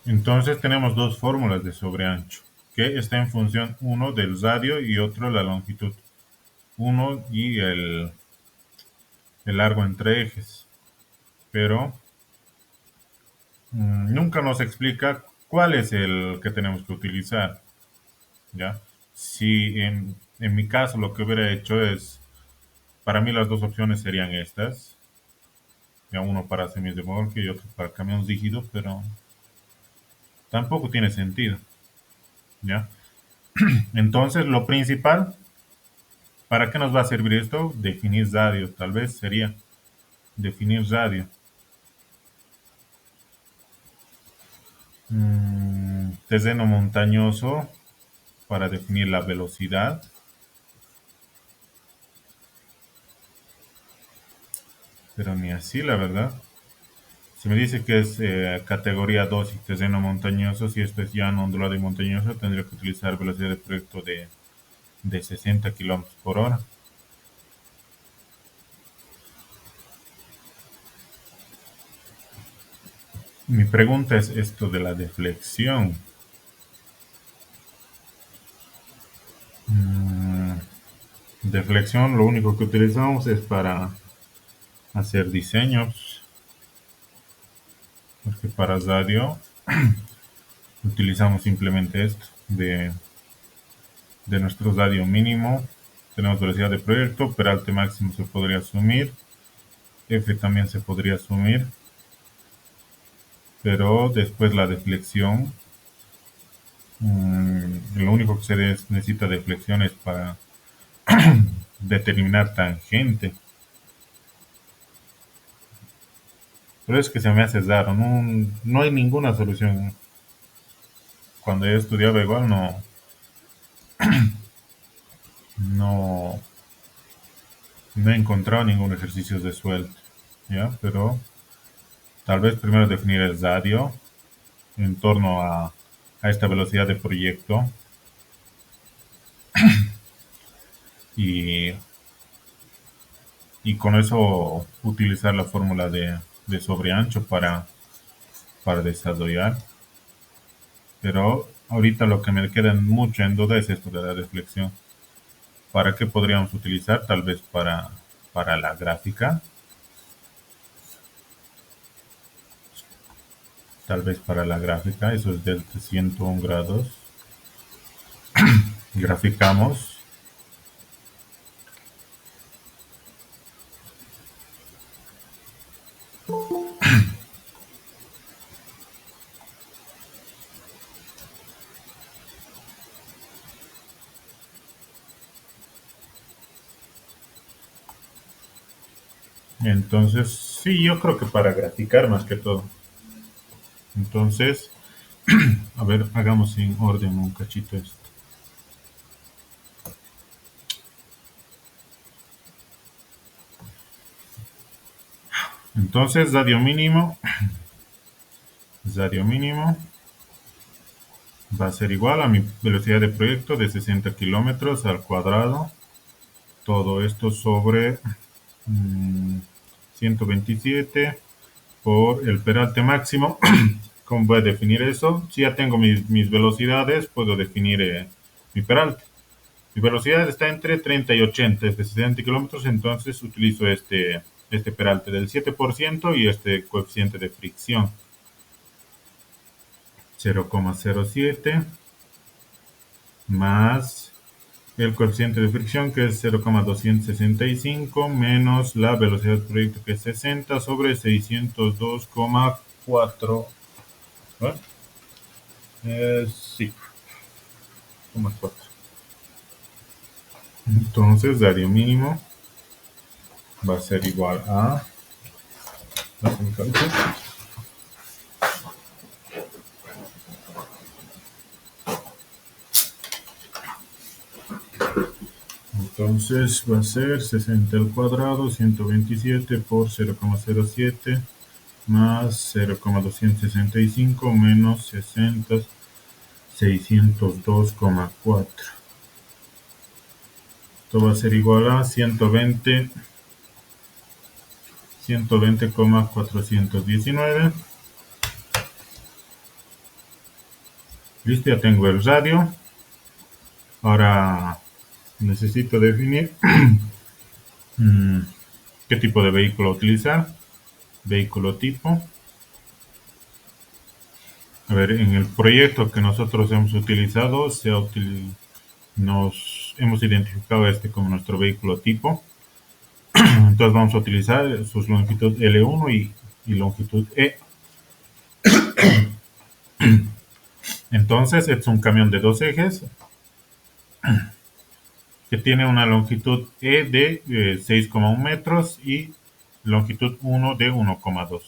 Entonces tenemos dos fórmulas de sobreancho, que está en función uno del radio y otro la longitud. Uno y el largo entre ejes. Pero nunca nos explica cuál es el que tenemos que utilizar. ¿Ya? Si en mi caso lo que hubiera hecho es, para mí las dos opciones serían estas, ya uno para semirremolque y otro para camiones rígidos, pero tampoco tiene sentido, ¿ya? Entonces, lo principal, ¿para qué nos va a servir esto? Definir radio, tal vez sería definir radio. Terreno montañoso para definir la velocidad, pero ni así, la verdad. Si me dice que es categoría 2 y terreno montañoso, si esto es llano, ondulado y montañoso, tendría que utilizar velocidad de proyecto de 60 kilómetros por hora. Mi pregunta es esto de la deflexión. Mm, Deflexión, lo único que utilizamos es para hacer diseños, porque para radio utilizamos simplemente esto de nuestro radio mínimo. Tenemos velocidad de proyecto, peralte máximo se podría asumir, F también se podría asumir, pero después la deflexión, lo único que se necesita deflexión es para determinar tangente. Pero es que se me hace raro, no hay ninguna solución. Cuando he estudiado igual no, no he encontrado ningún ejercicio de suelto, ¿ya? Pero tal vez primero definir el radio en torno a esta velocidad de proyecto y, y con eso utilizar la fórmula de sobreancho para desarrollar. Pero ahorita lo que me queda mucho en duda es esto de la reflexión. ¿Para qué podríamos utilizar? Tal vez para la gráfica, tal vez para la gráfica, eso es del 101 grados. Graficamos. Entonces, sí, yo creo que para graficar más que todo. Entonces, a ver, hagamos en orden un cachito esto. Entonces, radio mínimo va a ser igual a mi velocidad de proyecto de 60 kilómetros al cuadrado. Todo esto sobre 127 por el peralte máximo. ¿Cómo voy a definir eso? Si ya tengo mis velocidades, puedo definir mi peralte. Mi velocidad está entre 30 y 80, es de 60 kilómetros, entonces utilizo este peralte del 7% y este coeficiente de fricción 0,07 más el coeficiente de fricción que es 0,265 menos la velocidad de proyecto que es 60 sobre 602,4. ¿Vale? Sí, 4. Entonces, radio mínimo va a ser igual a... Entonces va a ser 60 al cuadrado, 127 por 0,07 más 0,265 menos 60, 602,4. Esto va a ser igual a 120,419 Listo, ya tengo el radio. Ahora necesito definir mm, qué tipo de vehículo utilizar. Vehículo tipo. A ver, en el proyecto que nosotros hemos utilizado, nos hemos identificado este como nuestro vehículo tipo. Entonces vamos a utilizar sus longitud L1 y longitud E. Entonces, es un camión de dos ejes que tiene una longitud E de 6,1 metros y longitud 1 de 1,2.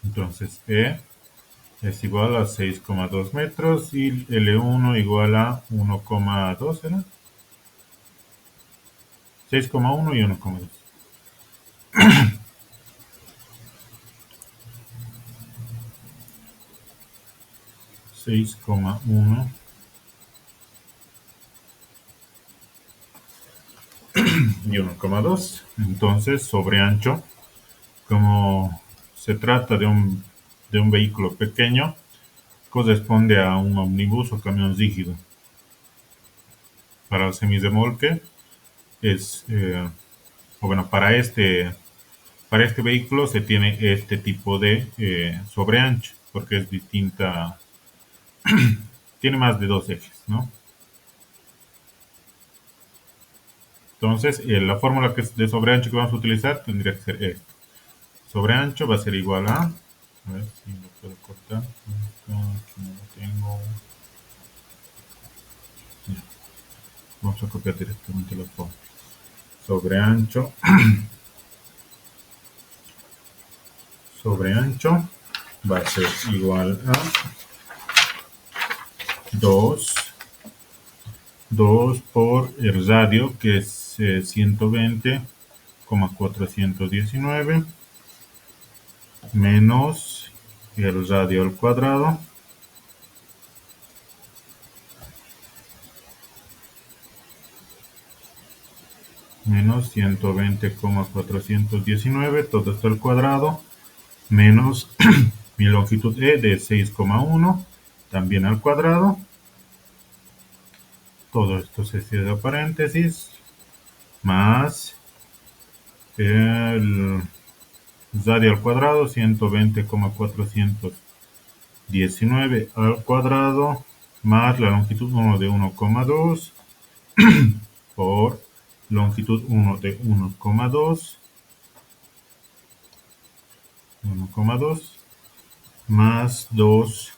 Entonces, E es igual a 6,2 metros y L1 igual a 1,2, ¿era? 6,1 y 1,2. 6,1 y 1,2. Entonces, sobre ancho, como se trata de un vehículo pequeño, corresponde a un ómnibus o camión rígido. Para el semirremolque es, o bueno, para este vehículo se tiene este tipo de sobreancho, porque es distinta, tiene más de dos ejes, ¿no? Entonces, la fórmula de sobreancho que vamos a utilizar tendría que ser esto. Sobreancho va a ser igual a ver si lo puedo cortar, aquí no lo tengo. Ya, vamos a copiar directamente la fórmula. Sobreancho, sobreancho va a ser igual a 2 por el radio, que es 120,419, menos el radio al cuadrado, menos 120,419, todo esto al cuadrado, menos mi longitud E de 6,1, también al cuadrado. Todo esto se cierra paréntesis, más el radio al cuadrado, 120,419 al cuadrado, más la longitud 1 de 1,2 por longitud 1 de 1,2, más 2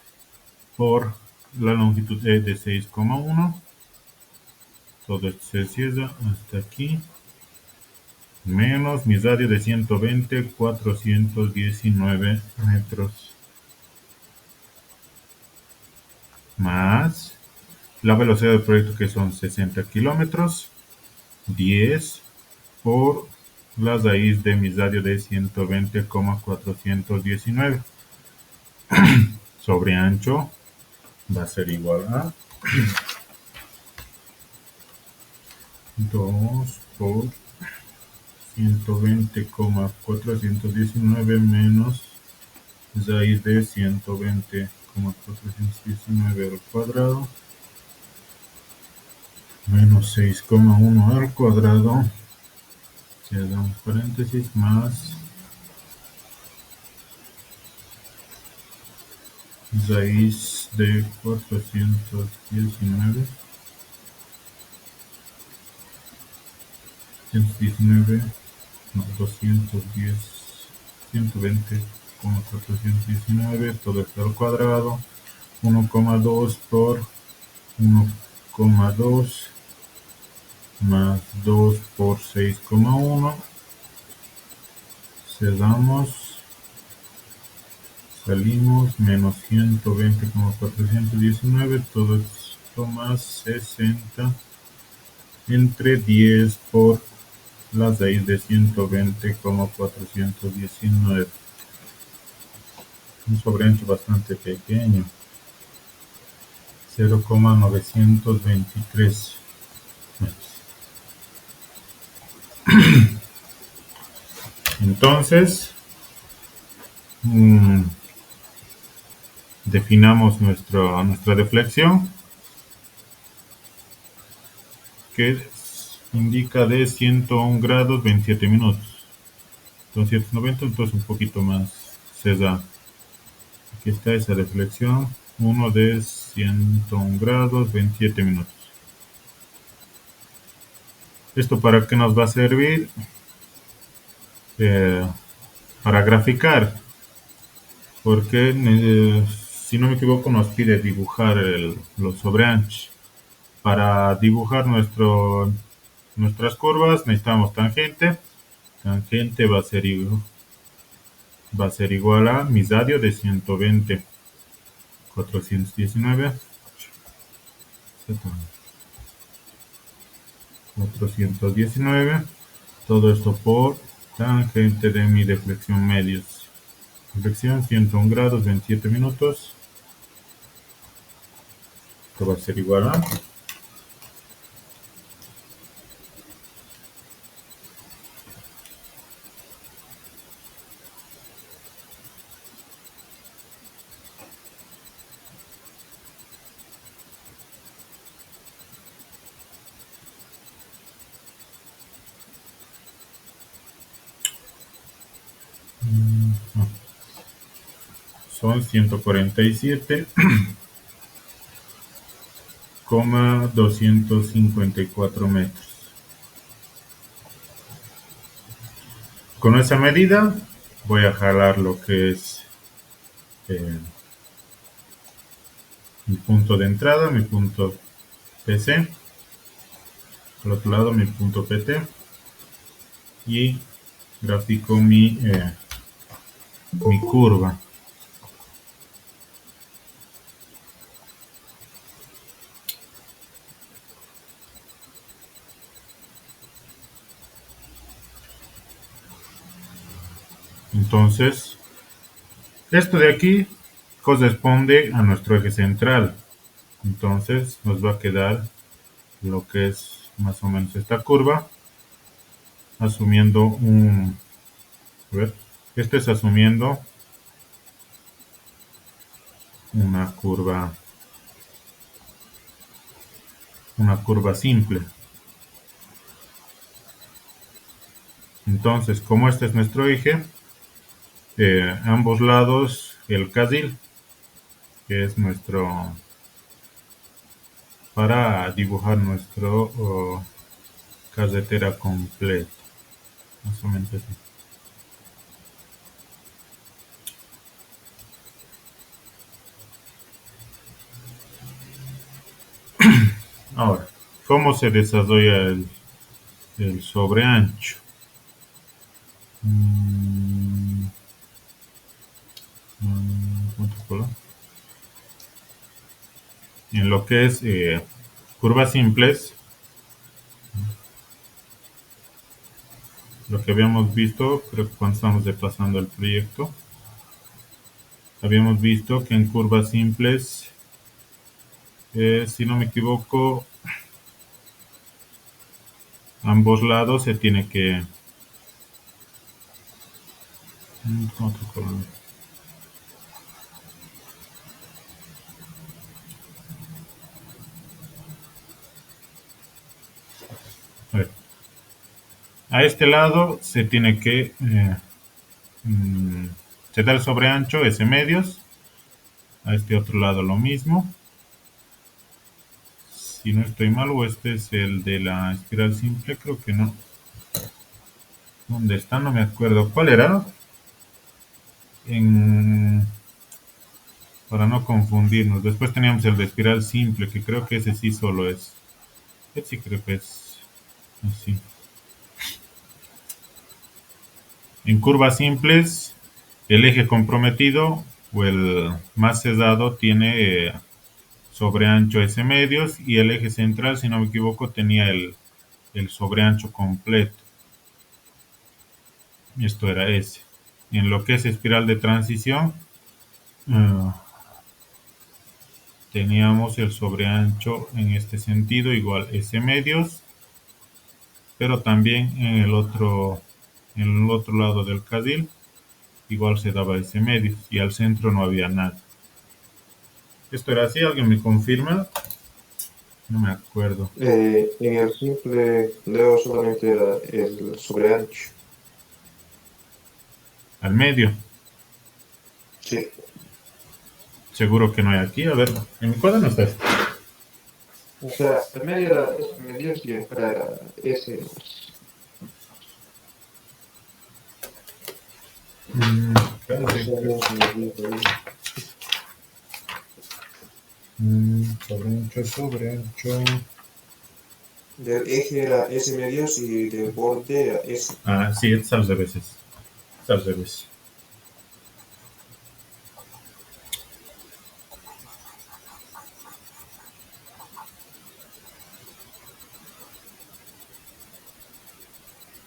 por la longitud E de 6,1. Todo esto se cierra hasta aquí, menos mi radio de 120,419 metros, más la velocidad del proyecto, que son 60 kilómetros, 10 por la raíz de mi radio de 120,419. Sobre ancho va a ser igual a 2 por 120,419 menos raíz de 120,419 al cuadrado, menos 6,1 al cuadrado, cerramos paréntesis, más raíz de 419, 119, no, 210, 120,419, todo esto al cuadrado, 1,2 por 1,2 más 2 por 6,1, cerramos, salimos, menos 120,419, todo esto más 60 entre 10 por la raíz de 120,419. Un sobreancho bastante pequeño, 0,923 metros. Entonces, Definamos nuestra deflexión, que indica de 101 grados 27 minutos. 290, entonces un poquito más cesado. Aquí está esa deflexión, 1 de 101 grados 27 minutos. ¿Esto para qué nos va a servir? Eh, para graficar, porque si no me equivoco nos pide dibujar los sobreanchos. Para dibujar nuestras curvas necesitamos tangente. Tangente va a ser igual a mi radio de 120, 419, 419. Todo esto por tangente de mi deflexión medios. Deflexión 101 grados, 27 minutos. Esto va a ser igual a son 147,254 metros. Con esa medida voy a jalar lo que es eh, mi punto de entrada, mi punto PC, al otro lado mi punto PT, y grafico mi curva. Entonces, esto de aquí corresponde a nuestro eje central. Entonces nos va a quedar lo que es más o menos esta curva, asumiendo a ver, este es asumiendo una curva simple. Entonces, como este es nuestro eje, ambos lados el cadil, que es para dibujar nuestro carretera completo, más o menos así. Ahora, ¿cómo se desarrolla el sobreancho? En lo que es curvas simples, lo que habíamos visto, creo que cuando estamos repasando el proyecto, habíamos visto que en curvas simples, si no me equivoco, ambos lados se tiene que... Otro color. A ver. A este lado se tiene que... se da el sobreancho S medios. A este otro lado lo mismo. Si no estoy mal, o este es el de la espiral simple, creo que no. ¿Dónde está? No me acuerdo. ¿Cuál era? Para no confundirnos. Después teníamos el de espiral simple, que creo que ese sí solo es. Ese sí creo que es así. En curvas simples, el eje comprometido o el más cesado tiene sobreancho S medios, y el eje central, si no me equivoco, tenía el sobreancho completo. Esto era S. En lo que es espiral de transición, teníamos el sobreancho en este sentido igual S medios, pero también en el otro lado del cadil igual se daba S medios, y al centro no había nada. Esto era así, ¿alguien me confirma? No me acuerdo. En el simple Leo solamente era el sobreancho. Al medio. Sí. Seguro que no hay aquí. A ver, ¿en mi cuaderno está esto? O sea, el medio era ese medio y afuera era ese. Mm, Más espérate. o menos medios ahí. Sobre ancho, sobre ancho. Del eje era ese medio y del borde era ese. Ah, sí, es al revés. Es al revés.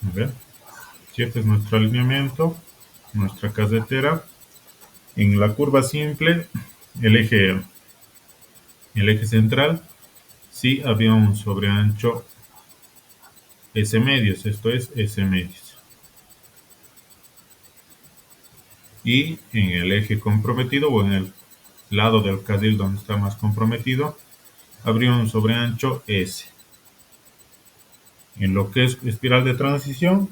A ver. Si este es nuestro alineamiento, nuestra casetera. En la curva simple, el eje, el eje central, sí había un sobreancho S medios, esto es S medios. Y en el eje comprometido o en el lado del carril donde está más comprometido, habría un sobreancho S. En lo que es espiral de transición,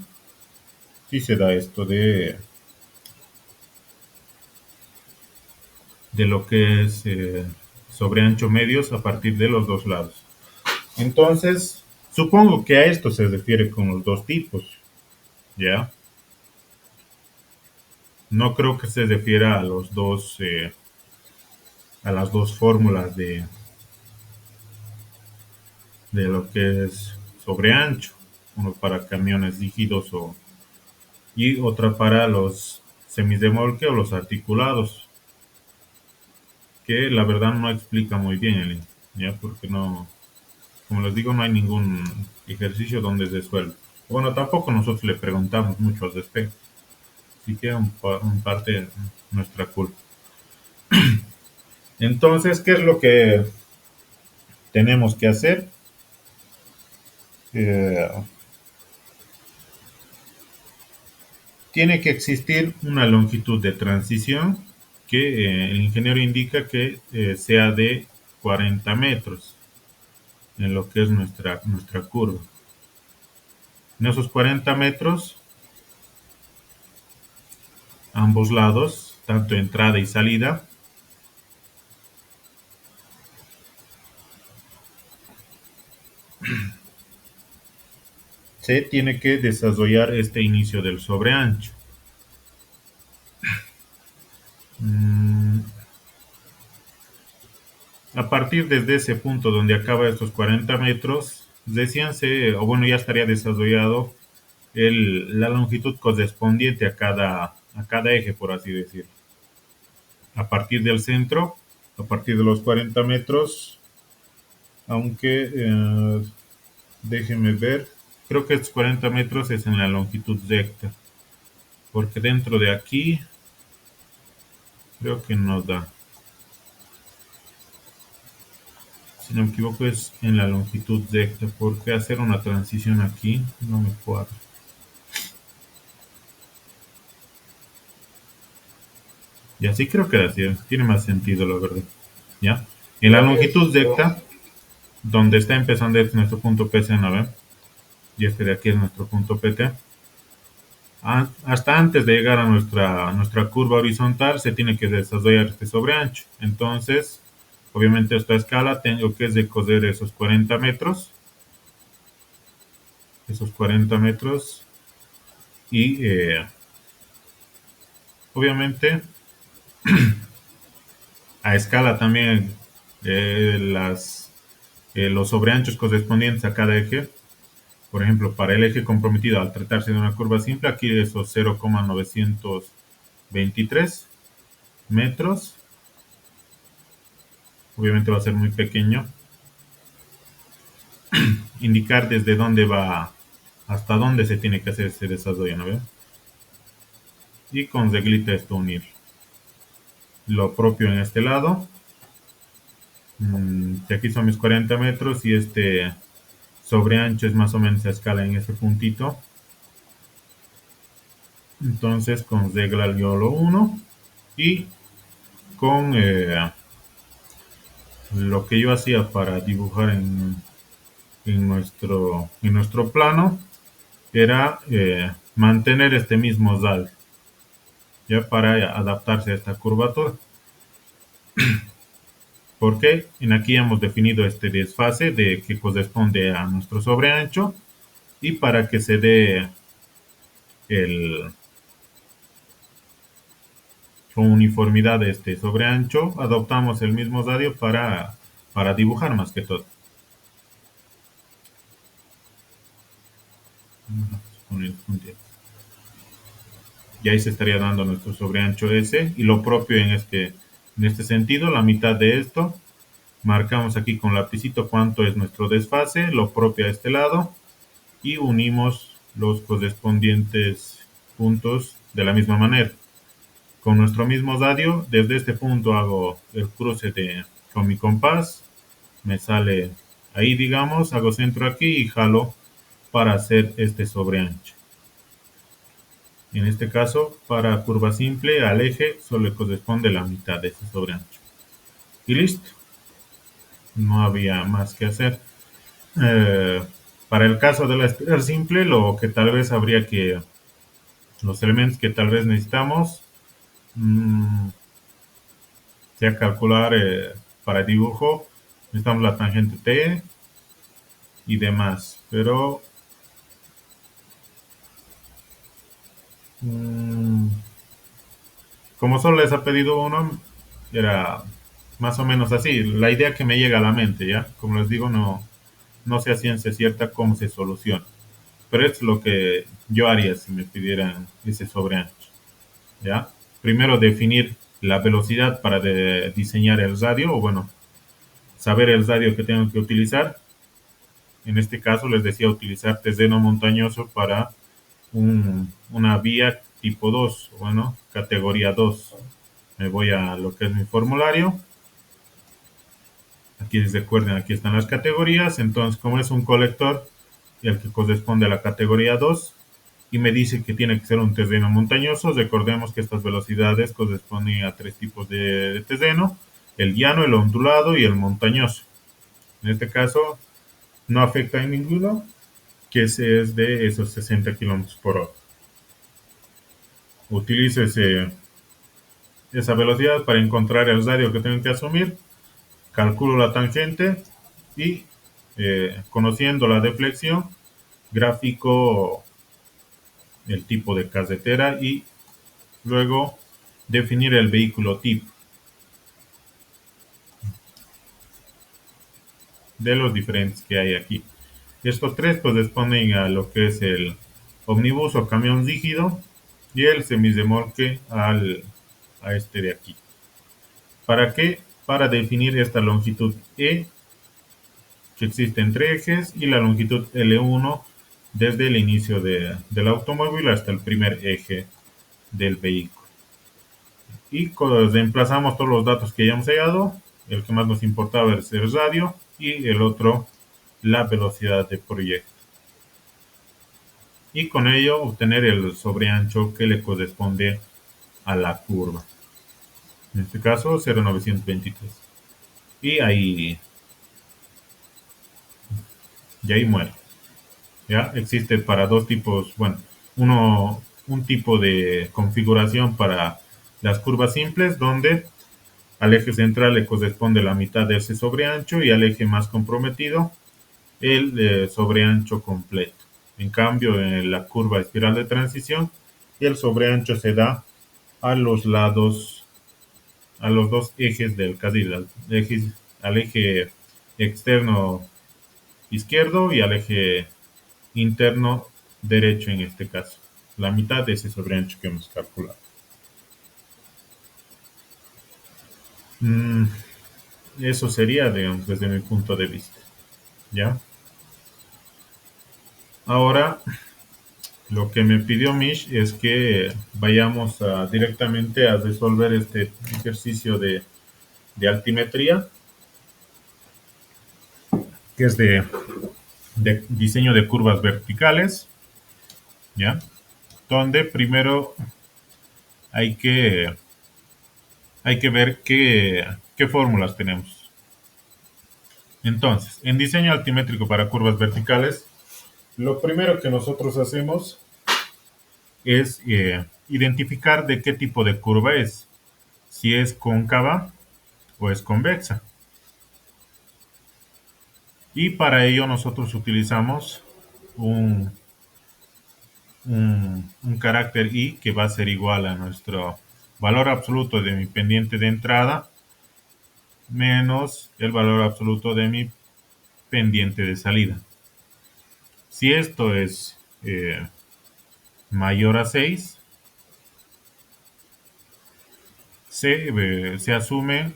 sí se da esto de lo que es sobreancho medios a partir de los dos lados. Entonces, supongo que a esto se refiere con los dos tipos, ¿ya? No creo que se refiera a los dos, a las dos fórmulas de lo que es sobre ancho, uno para camiones rígidos y otra para los semidemolque o los articulados, que la verdad no explica muy bien ya porque no, como les digo, no hay ningún ejercicio donde se suelve. Bueno, tampoco nosotros le preguntamos mucho al respecto, así que un parte nuestra culpa. Entonces, ¿qué es lo que tenemos que hacer? Eh, Tiene que existir una longitud de transición que el ingeniero indica que sea de 40 metros en lo que es nuestra curva. En esos 40 metros, ambos lados, tanto entrada y salida, se tiene que desarrollar este inicio del sobreancho. Mm, A partir desde ese punto donde acaba estos 40 metros, decíanse, o bueno, ya estaría desarrollado la longitud correspondiente a cada eje, por así decirlo. A partir del centro, a partir de los 40 metros, aunque déjenme ver, creo que estos 40 metros es en la longitud recta, porque dentro de aquí creo que no da. Si no me equivoco es en la longitud recta, porque hacer una transición aquí no me cuadra. Y así creo que así tiene más sentido, la verdad. ¿Ya? En la Ya longitud ves, recta, donde está empezando este nuestro punto PC9, y este de aquí es nuestro punto PT, hasta antes de llegar a nuestra curva horizontal se tiene que desarrollar este sobreancho. Entonces, obviamente a esta escala tengo que recorrer esos 40 metros y obviamente a escala también eh, las, los sobreanchos correspondientes a cada eje. Por ejemplo, para el eje comprometido al tratarse de una curva simple, aquí esos 0,923 metros, obviamente va a ser muy pequeño, indicar desde dónde va, hasta dónde se tiene que hacer ese desarrollo, ¿no ve? Y con reglita esto unir. Lo propio en este lado, que aquí son mis 40 metros y este sobre ancho es más o menos a escala en este puntito. Entonces con regla yo lo uno y con lo que yo hacía para dibujar en nuestro plano era mantener este mismo radio, ya para adaptarse a esta curvatura. Porque en aquí hemos definido este desfase de que corresponde a nuestro sobreancho y para que se dé el, con uniformidad de este sobreancho, adoptamos el mismo radio para dibujar más que todo. Y ahí se estaría dando nuestro sobreancho S y lo propio en este sentido, la mitad de esto, marcamos aquí con lapicito cuánto es nuestro desfase, lo propio a este lado y unimos los correspondientes puntos de la misma manera. Con nuestro mismo radio, desde este punto hago el cruce con mi compás, me sale ahí digamos, hago centro aquí y jalo para hacer este sobreancho. En este caso, para curva simple al eje solo le corresponde la mitad de ese sobreancho. Y listo, no había más que hacer. Eh, para el caso de la espiral simple, lo que tal vez habría que, los elementos que tal vez necesitamos, mmm, sea calcular para dibujo, necesitamos la tangente T y demás, pero mmm, como solo les ha pedido uno, era más o menos así, la idea que me llega a la mente, ¿ya? Como les digo, no sé a ciencia cierta cómo se soluciona, pero es lo que yo haría si me pidieran ese sobreancho, ¿ya? Primero definir la velocidad para diseñar el radio, o bueno, saber el radio que tengo que utilizar. En este caso les decía utilizar terreno montañoso para una vía tipo 2, bueno, categoría 2. Me voy a lo que es mi formulario. Aquí recuerden, aquí están las categorías. Entonces, como es un colector, el que corresponde a la categoría 2, y me dice que tiene que ser un terreno montañoso, recordemos que estas velocidades corresponden a tres tipos de terreno: el llano, el ondulado y el montañoso. En este caso, no afecta en ninguno, que ese es de esos 60 kilómetros por hora. Utilizo esa velocidad para encontrar el radio que tengo que asumir, calculo la tangente y conociendo la deflexión, gráfico el tipo de carretera y luego definir el vehículo tipo de los diferentes que hay aquí. Estos tres corresponden a lo que es el omnibus o camión rígido y el semirremolque a este de aquí. ¿Para qué? Para definir esta longitud E que existe entre ejes y la longitud L1 desde el inicio del automóvil hasta el primer eje del vehículo. Y reemplazamos todos los datos que ya hemos hallado. El que más nos importaba es el radio y el otro la velocidad de proyecto. Y con ello obtener el sobreancho que le corresponde a la curva. En este caso 0,923. Y ahí muere. ¿Ya? Existe para dos tipos, bueno, un tipo de configuración para las curvas simples, donde al eje central le corresponde la mitad de ese sobreancho y al eje más comprometido el sobreancho completo. En cambio, en la curva espiral de transición, el sobreancho se da a los lados, a los dos ejes del carril, al eje externo izquierdo y al eje interno derecho en este caso, la mitad de ese sobreancho que hemos calculado. Mm, Eso sería, digamos, desde mi punto de vista. ¿Ya? Ahora, lo que me pidió Mish es que vayamos directamente a resolver este ejercicio de altimetría, que es de diseño de curvas verticales, ¿ya? Donde primero hay que ver qué fórmulas tenemos. Entonces, en diseño altimétrico para curvas verticales, lo primero que nosotros hacemos es identificar de qué tipo de curva es, si es cóncava o es convexa. Y para ello nosotros utilizamos un, un carácter i que va a ser igual a nuestro valor absoluto de mi pendiente de entrada menos el valor absoluto de mi pendiente de salida. Si esto es mayor a 6, se asume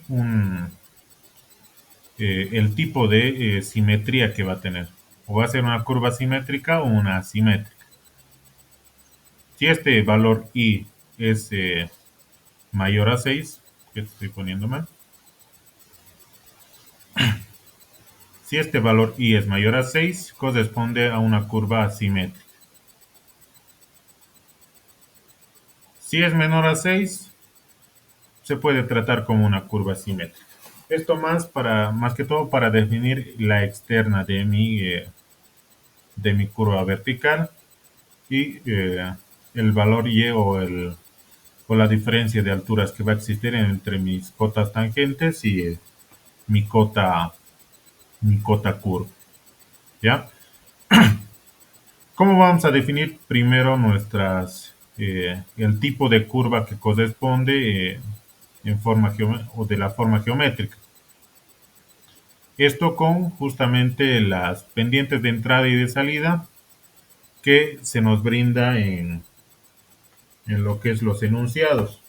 el tipo de simetría que va a tener. O va a ser una curva simétrica o una asimétrica. Si este valor i es mayor a 6, que estoy poniendo mal. Si este valor i es mayor a 6, corresponde a una curva asimétrica. Si es menor a 6, se puede tratar como una curva simétrica. Esto más que todo para definir la externa de mi curva vertical y el valor y o la diferencia de alturas que va a existir entre mis cotas tangentes y mi cota curva. ¿Ya? ¿Cómo vamos a definir primero el tipo de curva que corresponde en forma o de la forma geométrica? Esto con justamente las pendientes de entrada y de salida que se nos brinda en lo que es los enunciados.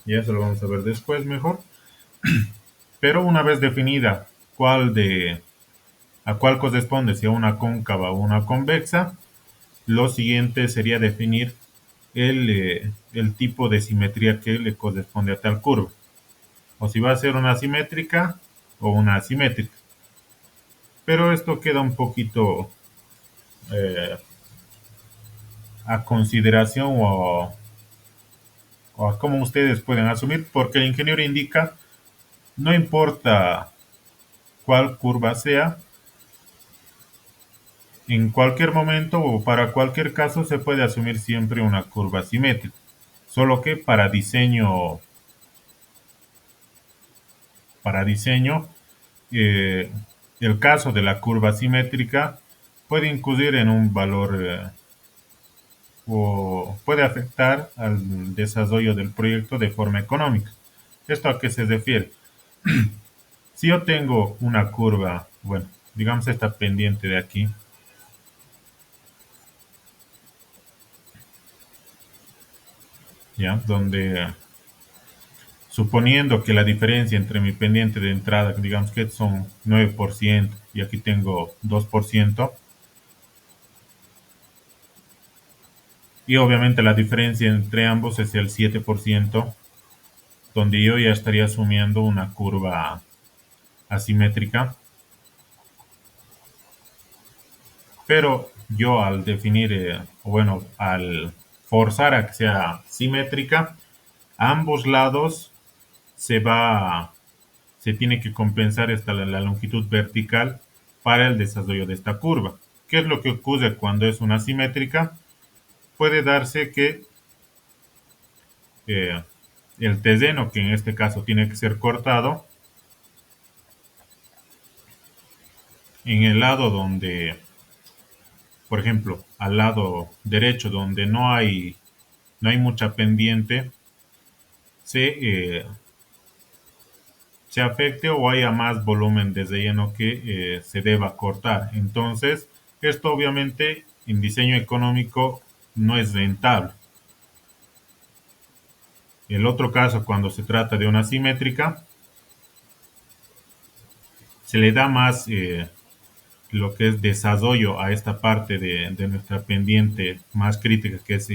Ya eso lo vamos a ver después mejor. Pero una vez definida a cuál corresponde, si a una cóncava o una convexa, lo siguiente sería definir el tipo de simetría que le corresponde a tal curva. O si va a ser una simétrica o una asimétrica. Pero esto queda un poquito eh, a consideración o a cómo ustedes pueden asumir, porque el ingeniero indica, no importa cuál curva sea, en cualquier momento o para cualquier caso se puede asumir siempre una curva simétrica. Solo que para diseño, eh, el caso de la curva simétrica puede incurrir en un valor o puede afectar al desarrollo del proyecto de forma económica. ¿Esto a qué se refiere? Si yo tengo una curva, bueno, digamos esta pendiente de aquí, ¿ya? Donde suponiendo que la diferencia entre mi pendiente de entrada, digamos que son 9% y aquí tengo 2%, y obviamente la diferencia entre ambos es el 7%, donde yo ya estaría asumiendo una curva asimétrica, pero yo al definir, bueno, al forzar a que sea simétrica, a ambos lados se va, se tiene que compensar la longitud vertical para el desarrollo de esta curva. ¿Qué es lo que ocurre cuando es una simétrica? Puede darse que eh, el terreno, que en este caso tiene que ser cortado, en el lado donde, por ejemplo, al lado derecho, donde no hay mucha pendiente, se, eh, se afecte o haya más volumen de relleno que se deba cortar. Entonces, esto obviamente en diseño económico no es rentable. El otro caso, cuando se trata de una simétrica, se le da más lo que es desarrollo a esta parte de nuestra pendiente más crítica, que es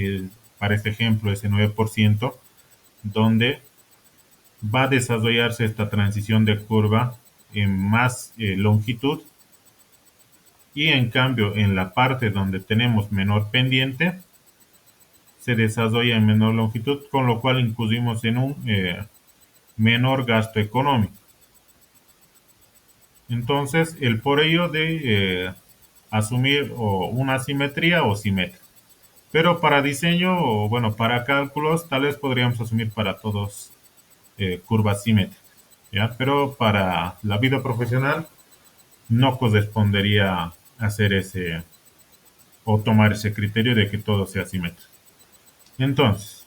para este ejemplo ese 9%, donde va a desarrollarse esta transición de curva en más longitud, y en cambio en la parte donde tenemos menor pendiente se desarrolla en menor longitud, con lo cual incurrimos en un menor gasto económico. Entonces, el por ello de asumir o una simetría o simetría. Pero para diseño o bueno, para cálculos, tal vez podríamos asumir para todos curvas simétricas, ¿ya? Pero para la vida profesional no correspondería hacer ese o tomar ese criterio de que todo sea simétrico. Entonces,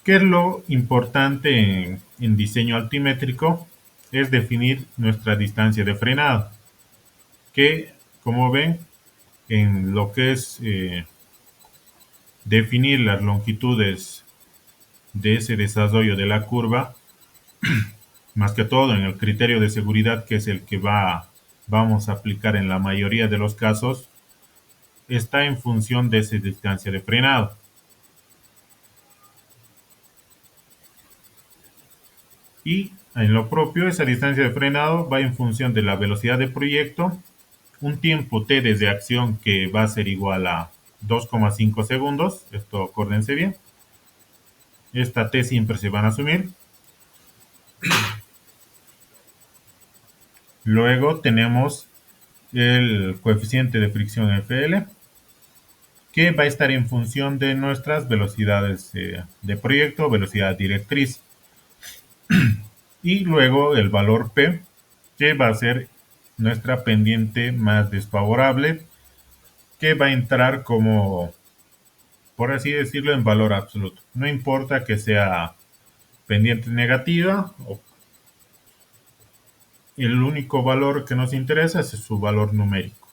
¿qué es lo importante en diseño altimétrico? Es definir nuestra distancia de frenado, que como ven, en lo que es definir las longitudes de ese desarrollo de la curva, más que todo en el criterio de seguridad, que es el que vamos a aplicar en la mayoría de los casos, está en función de esa distancia de frenado. Y en lo propio, esa distancia de frenado va en función de la velocidad de proyecto, un tiempo t desde acción que va a ser igual a 2,5 segundos, esto acuérdense bien, esta t siempre se van a asumir. Luego tenemos el coeficiente de fricción FL, que va a estar en función de nuestras velocidades de proyecto, velocidad directriz. Y luego el valor P, que va a ser nuestra pendiente más desfavorable, que va a entrar como, por así decirlo, en valor absoluto. No importa que sea pendiente negativa, el único valor que nos interesa es su valor numérico,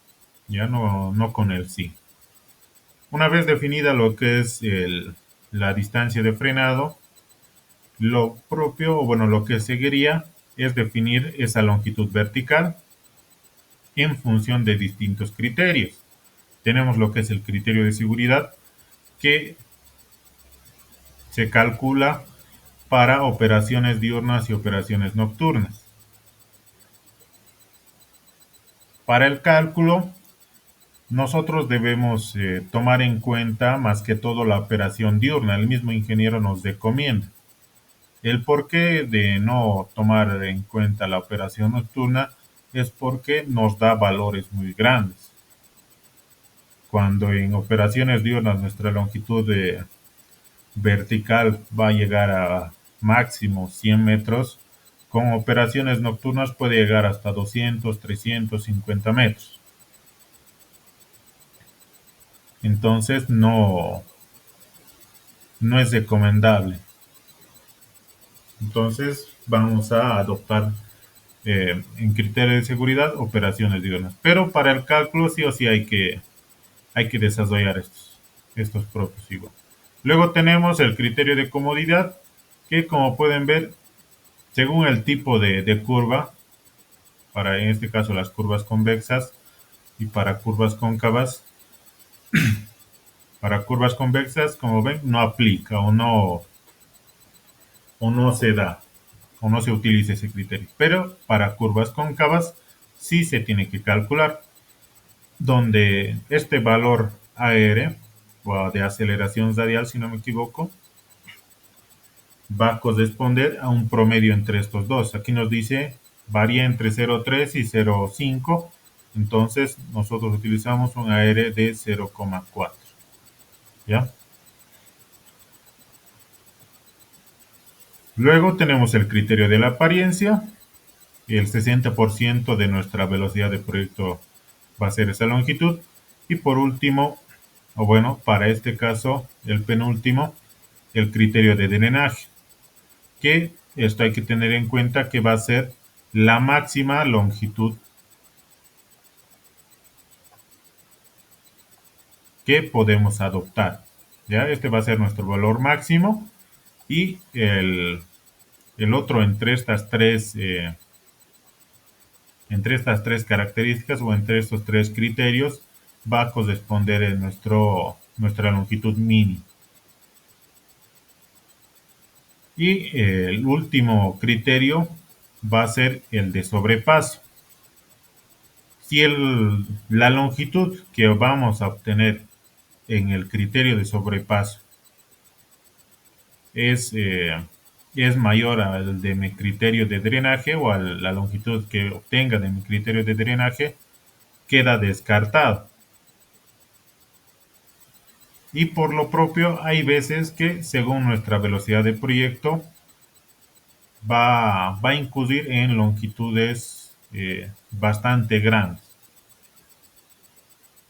ya no con el sí. Una vez definida lo que es la distancia de frenado, lo propio, o bueno, lo que seguiría es definir esa longitud vertical en función de distintos criterios. Tenemos lo que es el criterio de seguridad, que se calcula para operaciones diurnas y operaciones nocturnas. Para el cálculo, nosotros debemos tomar en cuenta más que todo la operación diurna. El mismo ingeniero nos recomienda. El porqué de no tomar en cuenta la operación nocturna es porque nos da valores muy grandes. Cuando en operaciones diurnas nuestra longitud vertical va a llegar a máximo 100 metros, con operaciones nocturnas puede llegar hasta 200, 350 metros. Entonces no es recomendable. Entonces vamos a adoptar en criterio de seguridad operaciones diurnas. Pero para el cálculo sí o sí hay que desarrollar estos propios igual. Luego tenemos el criterio de comodidad, que como pueden ver, según el tipo de curva, para en este caso las curvas convexas y para curvas cóncavas, para curvas convexas, como ven, no aplica o no se da o no se utiliza ese criterio. Pero para curvas cóncavas sí se tiene que calcular, donde este valor AR o de aceleración radial, si no me equivoco, va a corresponder a un promedio entre estos dos. Aquí nos dice varía entre 0,3 y 0,5, entonces nosotros utilizamos un AR de 0,4. ¿Ya? Luego tenemos el criterio de la apariencia. El 60% de nuestra velocidad de proyecto va a ser esa longitud. Y por último, o bueno, para este caso, el penúltimo, el criterio de drenaje, que esto hay que tener en cuenta que va a ser la máxima longitud que podemos adoptar. ¿Ya? Este va a ser nuestro valor máximo y el otro entre estas tres características o entre estos tres criterios va a corresponder en nuestra longitud mínima. Y el último criterio va a ser el de sobrepaso. Si la longitud que vamos a obtener en el criterio de sobrepaso es es mayor al de mi criterio de drenaje o a la longitud que obtenga de mi criterio de drenaje, queda descartado. Y por lo propio, hay veces que según nuestra velocidad de proyecto va a incurrir en longitudes bastante grandes.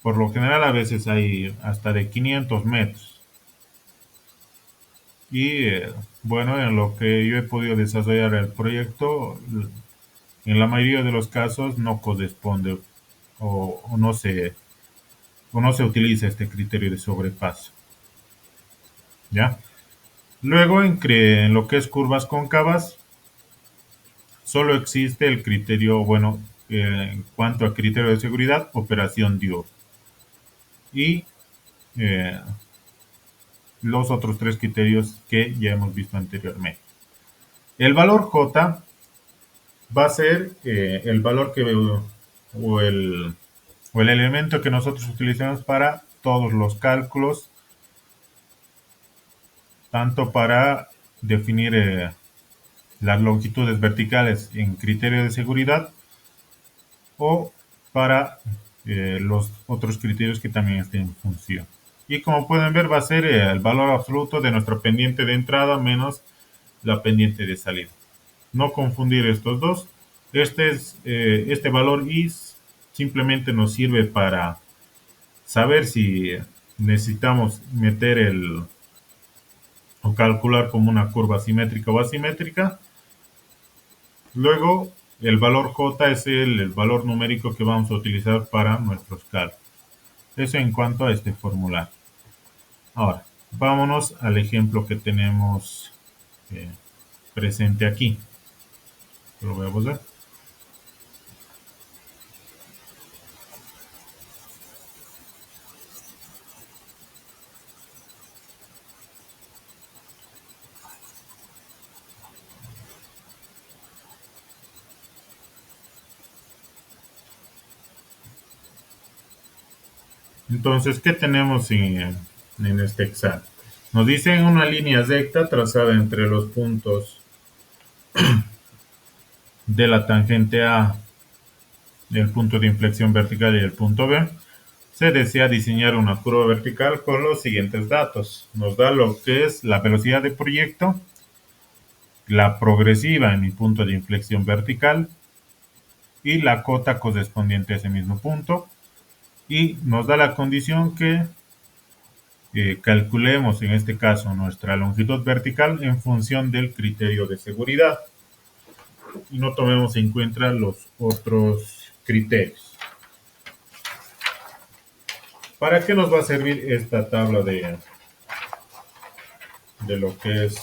Por lo general a veces hay hasta de 500 metros. Y bueno, en lo que yo he podido desarrollar el proyecto, en la mayoría de los casos no corresponde o no se utiliza este criterio de sobrepaso. ¿Ya? Luego, en lo que es curvas cóncavas, solo existe el criterio, bueno, en cuanto a criterio de seguridad, operación DIO. Y eh, los otros tres criterios que ya hemos visto anteriormente. El valor J va a ser el valor que o el, o el elemento que nosotros utilizamos para todos los cálculos, tanto para definir las longitudes verticales en criterio de seguridad o para los otros criterios que también estén en función. Y como pueden ver va a ser el valor absoluto de nuestra pendiente de entrada menos la pendiente de salida. No confundir estos dos. Este valor is simplemente nos sirve para saber si necesitamos meter o calcular como una curva simétrica o asimétrica. Luego, el valor J es el valor numérico que vamos a utilizar para nuestros cálculos. Eso en cuanto a este formulario. Ahora, vámonos al ejemplo que tenemos eh, presente aquí. Lo voy a volver. Entonces, ¿qué tenemos en este examen? Nos dicen una línea recta trazada entre los puntos de la tangente A, el punto de inflexión vertical y el punto B. Se desea diseñar una curva vertical con los siguientes datos. Nos da lo que es la velocidad de proyecto, la progresiva en mi punto de inflexión vertical y la cota correspondiente a ese mismo punto. Y nos da la condición que calculemos en este caso nuestra longitud vertical en función del criterio de seguridad y no tomemos en cuenta los otros criterios. ¿Para qué nos va a servir esta tabla de lo que es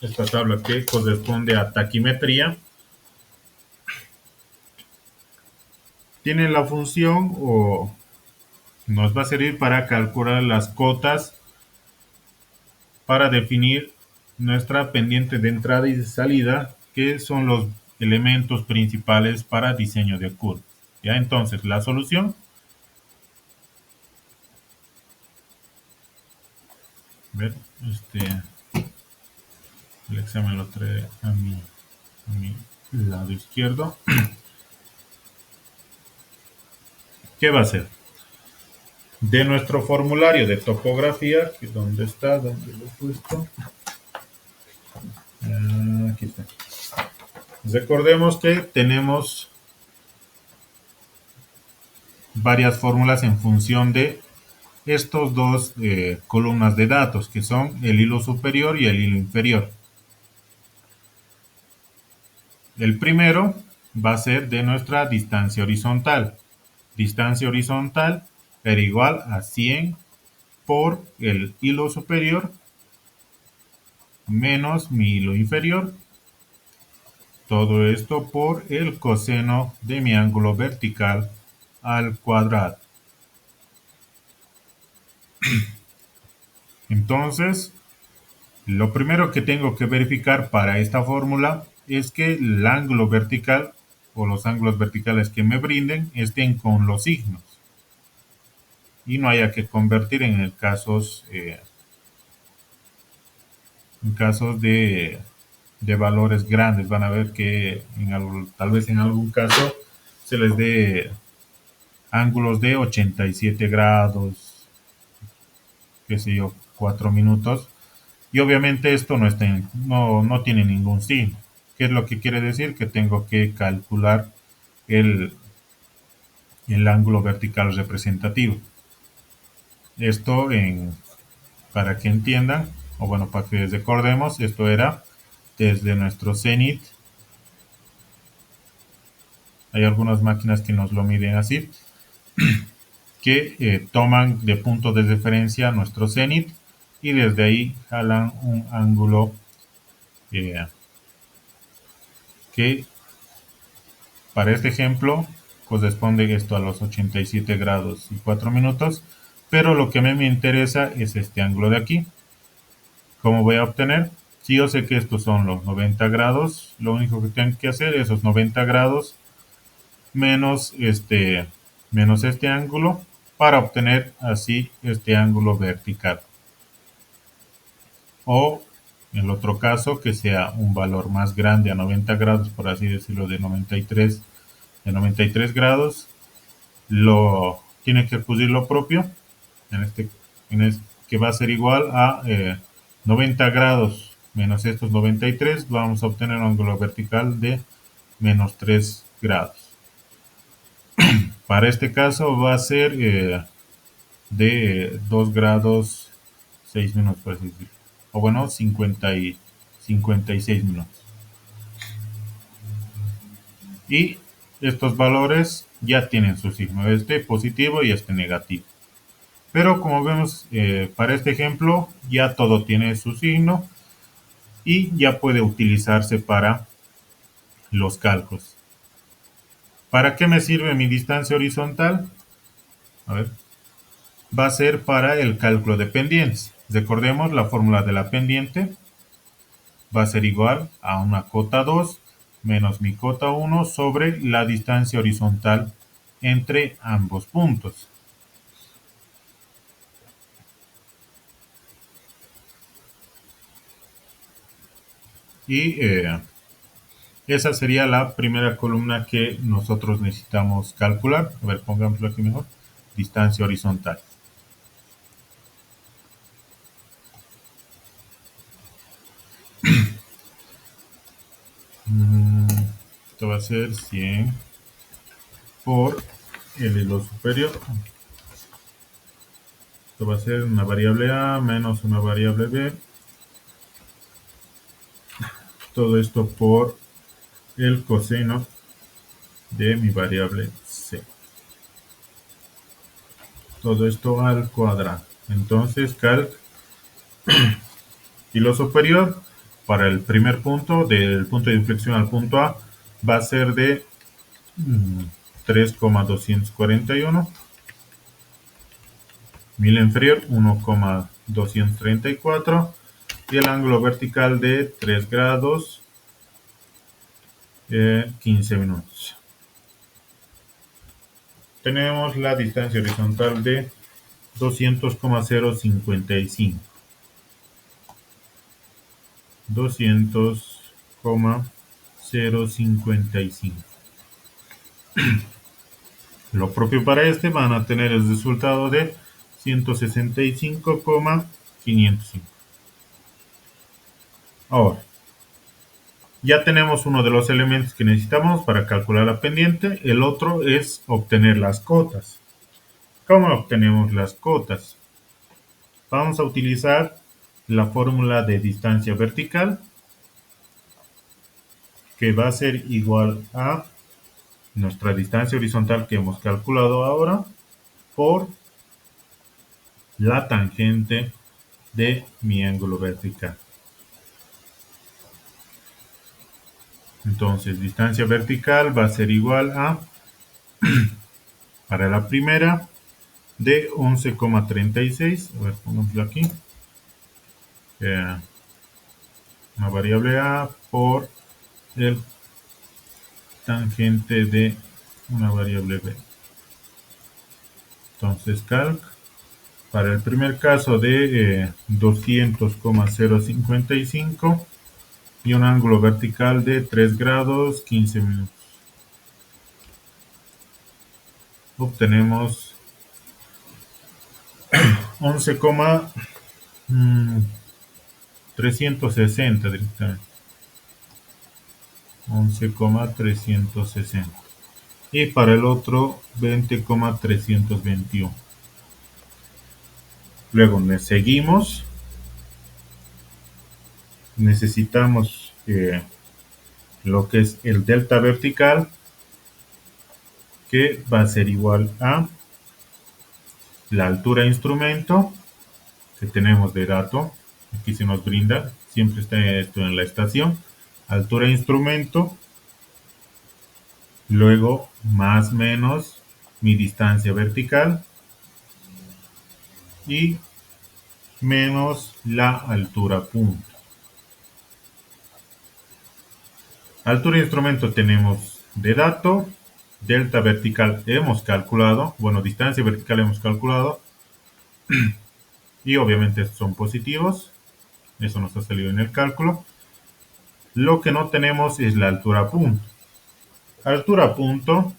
esta tabla que corresponde a taquimetría? Tiene la función o nos va a servir para calcular las cotas para definir nuestra pendiente de entrada y de salida, que son los elementos principales para diseño de curva. Ya entonces la solución, ver, el examen lo trae a mi lado izquierdo. ¿Qué va a ser? De nuestro formulario de topografía, ¿dónde está? ¿Dónde lo he puesto? Aquí está. Recordemos que tenemos varias fórmulas en función de estos dos columnas de datos, que son el hilo superior y el hilo inferior. El primero va a ser de nuestra distancia horizontal. Distancia horizontal era igual a 100 por el hilo superior menos mi hilo inferior. Todo esto por el coseno de mi ángulo vertical al cuadrado. Entonces, lo primero que tengo que verificar para esta fórmula es que el ángulo vertical o los ángulos verticales que me brinden estén con los signos y no haya que convertir en casos en casos de valores grandes. Van a ver que tal vez en algún caso se les dé ángulos de 87 grados, qué sé yo, 4 minutos. Y obviamente esto no tiene ningún signo. ¿Qué es lo que quiere decir? Que tengo que calcular el, el ángulo vertical representativo. Esto para que entiendan, o bueno, para que recordemos, esto era desde nuestro cenit. Hay algunas máquinas que nos lo miden así, que toman de punto de referencia nuestro cenit y desde ahí jalan un ángulo eh, que para este ejemplo corresponde esto a los 87 grados y 4 minutos, pero lo que a mí me interesa es este ángulo de aquí. ¿Cómo voy a obtener? Si yo sé que estos son los 90 grados, lo único que tengo que hacer es esos 90 grados menos este ángulo para obtener así este ángulo vertical. O en el otro caso, que sea un valor más grande a 90 grados, por así decirlo, de 93 grados, tiene que acudir lo propio, en este, que va a ser igual a 90 grados menos estos 93, vamos a obtener un ángulo vertical de menos 3 grados. Para este caso va a ser de 2 grados 6 minutos, por así decirlo. O bueno, 56 minutos. Y estos valores ya tienen su signo, este positivo y este negativo. Pero como vemos, para este ejemplo ya todo tiene su signo y ya puede utilizarse para los cálculos. ¿Para qué me sirve mi distancia horizontal? A ver, va a ser para el cálculo de pendientes. Recordemos la fórmula de la pendiente va a ser igual a una cota 2 menos mi cota 1 sobre la distancia horizontal entre ambos puntos. Y esa sería la primera columna que nosotros necesitamos calcular. A ver, pongámoslo aquí mejor. Distancia horizontal. Esto va a ser 100 por el hilo superior. Esto va a ser una variable A menos una variable B. Todo esto por el coseno de mi variable C. Todo esto al cuadrado. Entonces, calc hilo superior para el primer punto, del punto de inflexión al punto A, va a ser de 3,241. Mil inferior 1,234 y el ángulo vertical de 3 grados 15 minutos. Tenemos la distancia horizontal de 200,055. 200,055. Lo propio para este van a tener el resultado de 165,505. Ahora, ya tenemos uno de los elementos que necesitamos para calcular la pendiente. El otro es obtener las cotas. ¿Cómo obtenemos las cotas? Vamos a utilizar la fórmula de distancia vertical, que va a ser igual a nuestra distancia horizontal que hemos calculado ahora por la tangente de mi ángulo vertical. Entonces, distancia vertical va a ser igual a, para la primera, de 11,36. A ver, pongámoslo aquí. Una variable A por el tangente de una variable B. Entonces, calc Para el primer caso de 200,055 y un ángulo vertical de 3 grados 15 minutos. Obtenemos 11,360 directamente. 11,360. Y para el otro 20,321. Luego seguimos. Necesitamos lo que es el delta vertical, que va a ser igual a la altura de instrumento que tenemos de dato. Aquí se nos brinda, siempre está esto en la estación. Altura de instrumento, luego más menos mi distancia vertical y menos la altura punto. Altura de instrumento tenemos de dato, delta vertical hemos calculado, bueno, distancia vertical hemos calculado, y obviamente son positivos, eso nos ha salido en el cálculo. Lo que no tenemos es la altura punto. Altura punto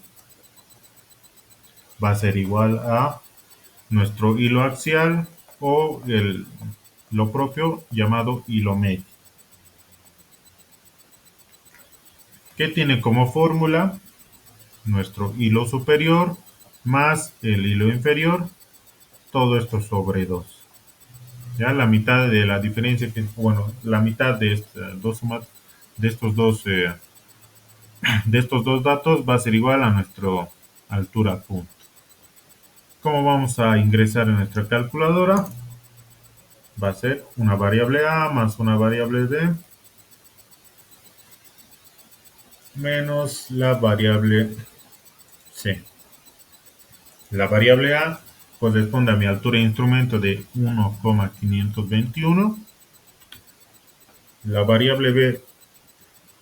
va a ser igual a nuestro hilo axial o lo propio llamado hilo medio, que tiene como fórmula nuestro hilo superior más el hilo inferior, todo esto sobre 2. Ya la mitad de la diferencia, bueno, la mitad de estos dos datos va a ser igual a nuestra altura punto. ¿Cómo vamos a ingresar en nuestra calculadora? Va a ser una variable a más una variable b menos la variable c. La variable a corresponde a mi altura de instrumento de 1,521. La variable b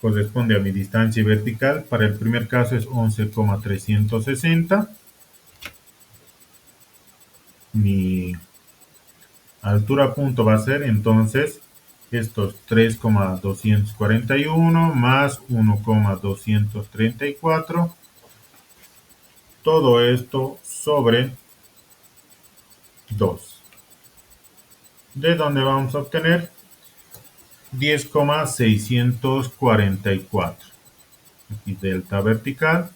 corresponde a mi distancia vertical. Para el primer caso es 11,360. Mi altura punto va a ser entonces estos 3,241 más 1,234. Todo esto sobre 2. ¿De dónde vamos a obtener? 10,644. Aquí delta vertical.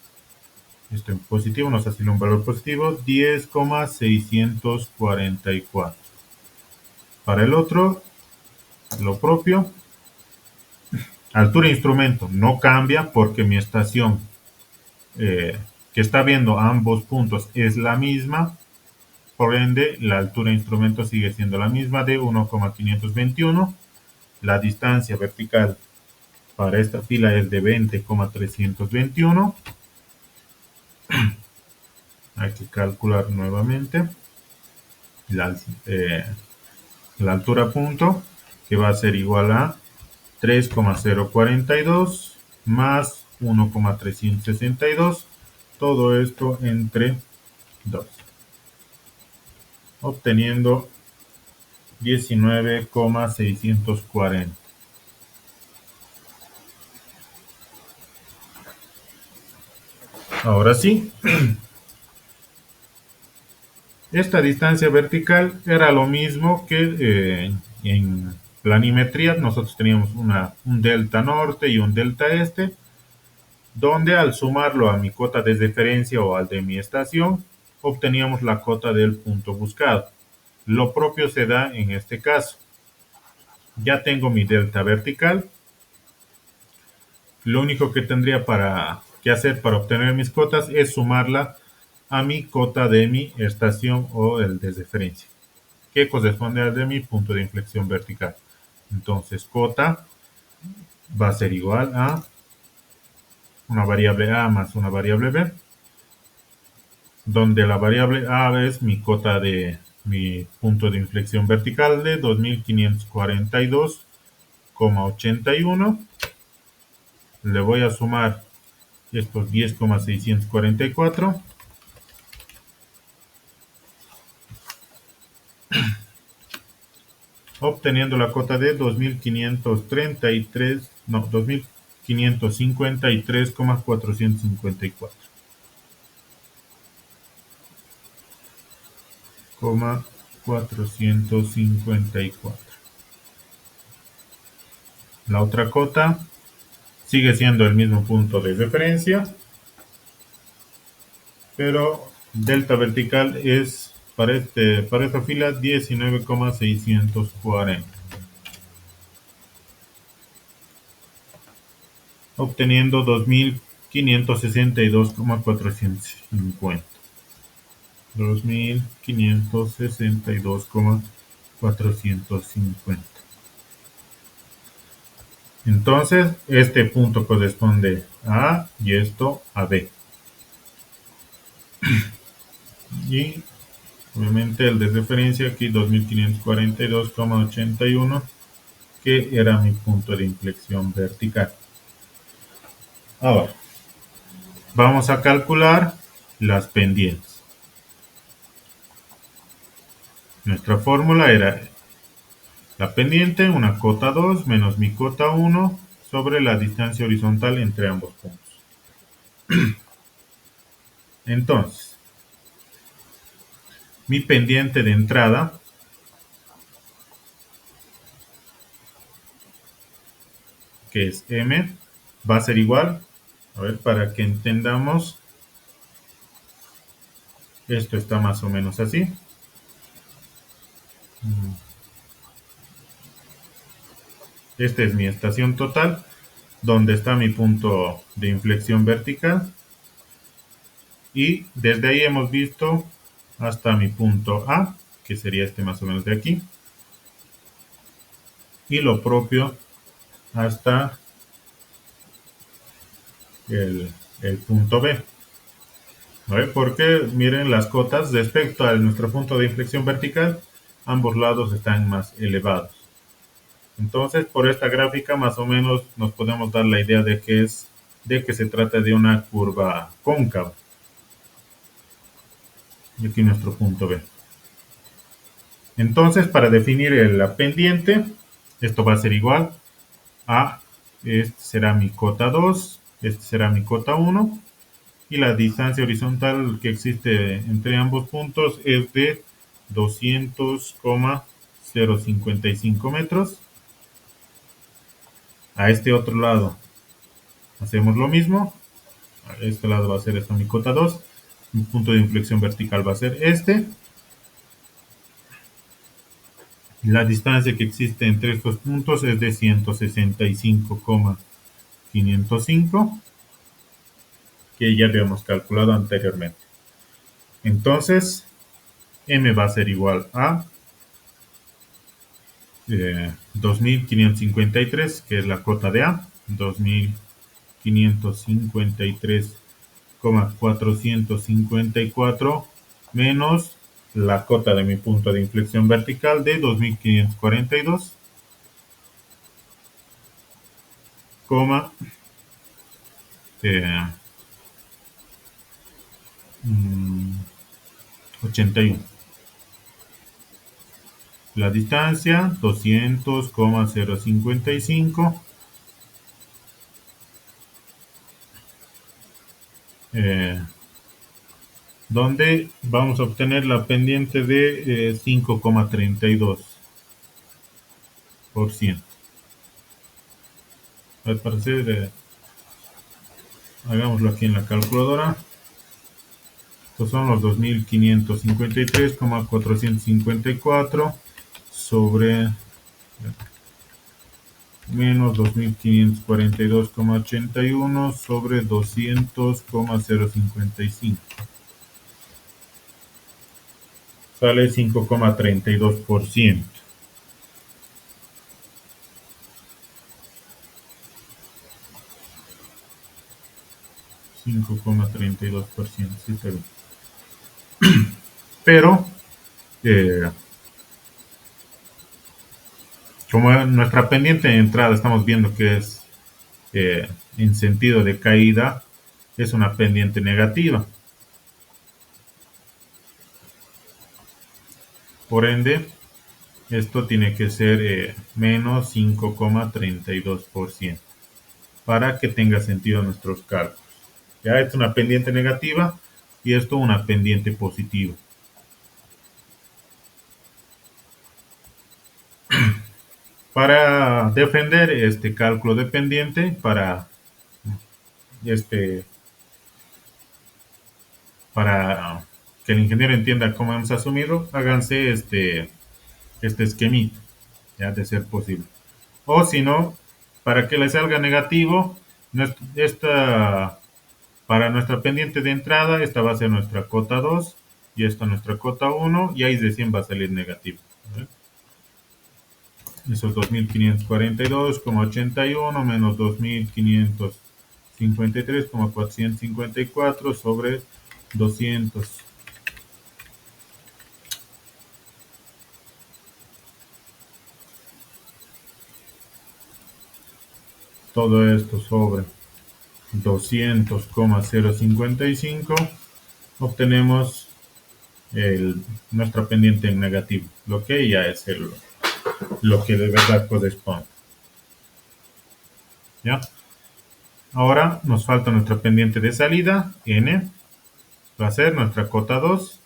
Esto en positivo nos hace un valor positivo. 10,644. Para el otro, lo propio. Altura de instrumento no cambia porque mi estación que está viendo ambos puntos es la misma. Por ende, la altura de instrumento sigue siendo la misma de 1,521. La distancia vertical para esta fila es de 20,321. Hay que calcular nuevamente la altura punto, que va a ser igual a 3,042 más 1,362. Todo esto entre 2. Obteniendo 19,640. Ahora sí, esta distancia vertical era lo mismo que en planimetría. Nosotros teníamos un delta norte y un delta este, donde al sumarlo a mi cota de referencia o al de mi estación, obteníamos la cota del punto buscado. Lo propio se da en este caso. Ya tengo mi delta vertical. Lo único que tendría que hacer para obtener mis cotas es sumarla a mi cota de mi estación o el de referencia, que corresponde al de mi punto de inflexión vertical. Entonces, cota va a ser igual a una variable a más una variable b, donde la variable a es mi cota de mi punto de inflexión vertical de 2542,81. Le voy a sumar estos 10,644 obteniendo la cota de 2.533, no, 2.553,454. 454. La otra cota sigue siendo el mismo punto de referencia, pero delta vertical es para esta fila 19,640, obteniendo 2.562,450. 2.562,450. Entonces, este punto corresponde a A y esto a B. Y obviamente el de referencia aquí 2542,81, que era mi punto de inflexión vertical. Ahora, vamos a calcular las pendientes. Nuestra fórmula era la pendiente, una cota 2 menos mi cota 1 sobre la distancia horizontal entre ambos puntos. Entonces, mi pendiente de entrada, que es M, va a ser igual, a ver, para que entendamos, esto está más o menos así. Esta es mi estación total, donde está mi punto de inflexión vertical. Y desde ahí hemos visto hasta mi punto A, que sería este más o menos de aquí. Y lo propio hasta el punto B. ¿Vale? Porque miren las cotas respecto a nuestro punto de inflexión vertical, ambos lados están más elevados. Entonces, por esta gráfica más o menos nos podemos dar la idea de que se trata de una curva cóncava. Y aquí nuestro punto B. Entonces, para definir la pendiente, esto va a ser igual a, este será mi cota 2, este será mi cota 1, y la distancia horizontal que existe entre ambos puntos es de 200,055 metros. A este otro lado hacemos lo mismo. A este lado va a ser esta mi cota 2. Mi punto de inflexión vertical va a ser este. La distancia que existe entre estos puntos es de 165,505, que ya habíamos calculado anteriormente. Entonces, M va a ser igual a 2.553, que es la cota de A, 2.553,454 menos la cota de mi punto de inflexión vertical de 2.542, 81. La distancia 200,055, donde vamos a obtener la pendiente de 5,32%. Al parecer, hagámoslo aquí en la calculadora. Estos son los 2.553,454 sobre menos 2.542,81 sobre 200,055. Sale 5,32%. Sí, pero como nuestra pendiente de entrada estamos viendo que es en sentido de caída, es una pendiente negativa. Por ende, esto tiene que ser menos 5,32% para que tenga sentido nuestros cálculos. Ya es una pendiente negativa y esto una pendiente positiva. Para defender este cálculo de pendiente, este, para que el ingeniero entienda cómo hemos asumido, háganse este esquemita, ya de ser posible. O si no, para que le salga negativo, esta, para nuestra pendiente de entrada, esta va a ser nuestra cota 2 y esta nuestra cota 1 y ahí recién va a salir negativo. ¿Vale? Esos 2542,81 menos 2553,454 sobre 200. Todo esto sobre 200,055. Obtenemos nuestra pendiente en negativo, lo que ya es lo que de verdad corresponde. ¿Ya? Ahora nos falta nuestra pendiente de salida, n, va a ser nuestra cota 2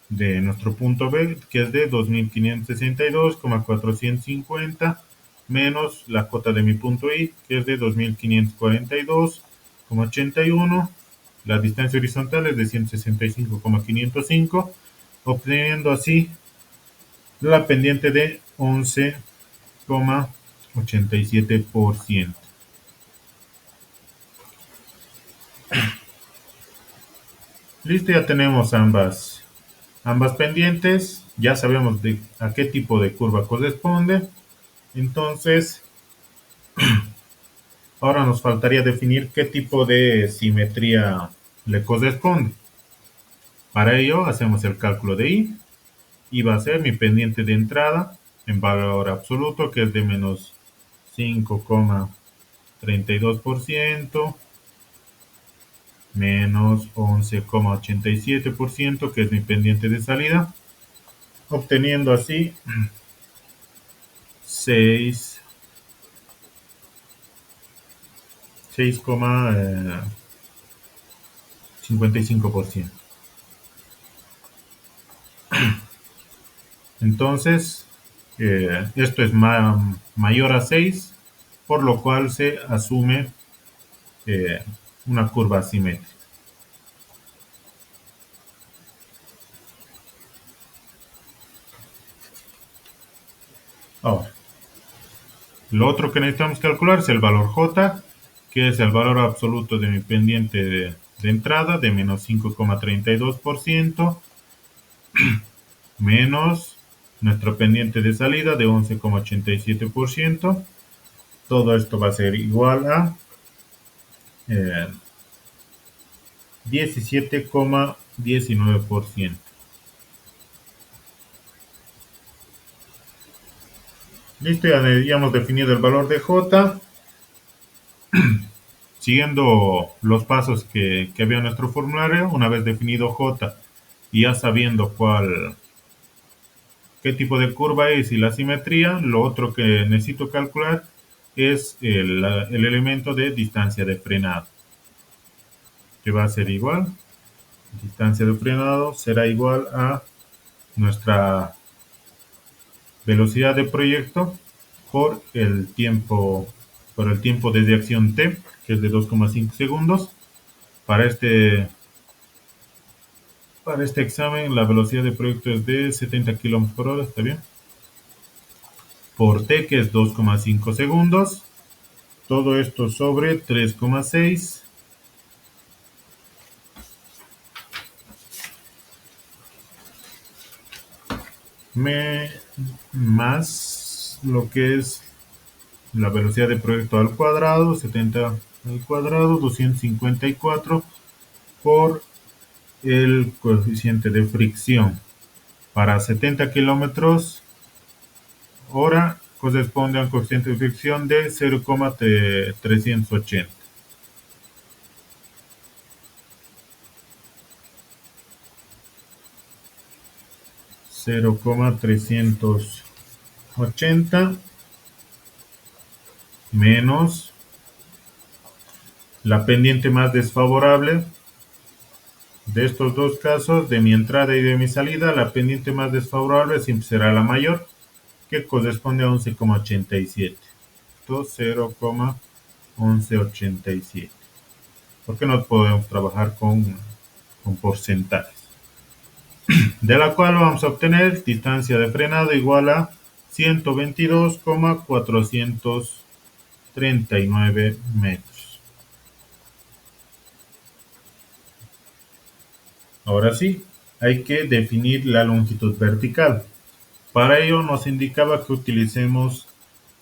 de nuestro punto B, que es de 2562,450 menos la cota de mi punto I, que es de 2542,81. La distancia horizontal es de 165,505, obteniendo así la pendiente de 11,87%. Listo, ya tenemos ambas pendientes, ya sabemos a qué tipo de curva corresponde. Entonces, ahora nos faltaría definir qué tipo de simetría le corresponde. Para ello, hacemos el cálculo de I. I va a ser mi pendiente de entrada en valor absoluto, que es de menos 5,32%, menos 11,87%, que es mi pendiente de salida, obteniendo así 6,55%. Entonces, esto es mayor a 6, por lo cual se asume una curva asimétrica. Ahora, lo otro que necesitamos calcular es el valor J, que es el valor absoluto de mi pendiente de entrada de menos 5,32%, menos nuestra pendiente de salida de 11,87%. Todo esto va a ser igual a 17,19%. Listo, ya hemos definido el valor de J. Siguiendo los pasos que había en nuestro formulario, una vez definido J y ya sabiendo qué tipo de curva es y la simetría, lo otro que necesito calcular es el elemento de distancia de frenado, que va a ser igual, distancia de frenado será igual a nuestra velocidad de proyecto por el tiempo de reacción t, que es de 2,5 segundos. Para este examen la velocidad de proyecto es de 70 km por hora, ¿está bien? Por t, que es 2,5 segundos. Todo esto sobre 3,6 más lo que es la velocidad de proyecto al cuadrado, 70 al cuadrado, 254 por el coeficiente de fricción. Para 70 kilómetros hora corresponde a un coeficiente de fricción de 0,380. 0,380 menos la pendiente más desfavorable de estos dos casos, de mi entrada y de mi salida. La pendiente más desfavorable siempre será la mayor, que corresponde a 11,87. Entonces 0,1187. Porque no podemos trabajar con porcentajes. De la cual vamos a obtener distancia de frenado igual a 122,439 metros. Ahora sí, hay que definir la longitud vertical. Para ello nos indicaba que utilicemos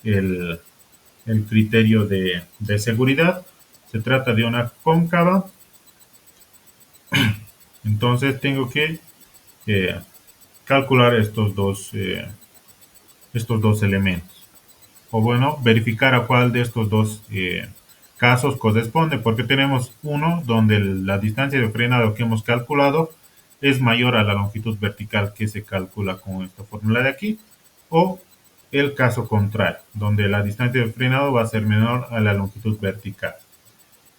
el, el criterio de seguridad. Se trata de una cóncava. Entonces tengo que calcular estos dos elementos. O bueno, verificar a cuál de estos dos casos corresponde, porque tenemos uno donde la distancia de frenado que hemos calculado es mayor a la longitud vertical que se calcula con esta fórmula de aquí, o el caso contrario, donde la distancia de frenado va a ser menor a la longitud vertical.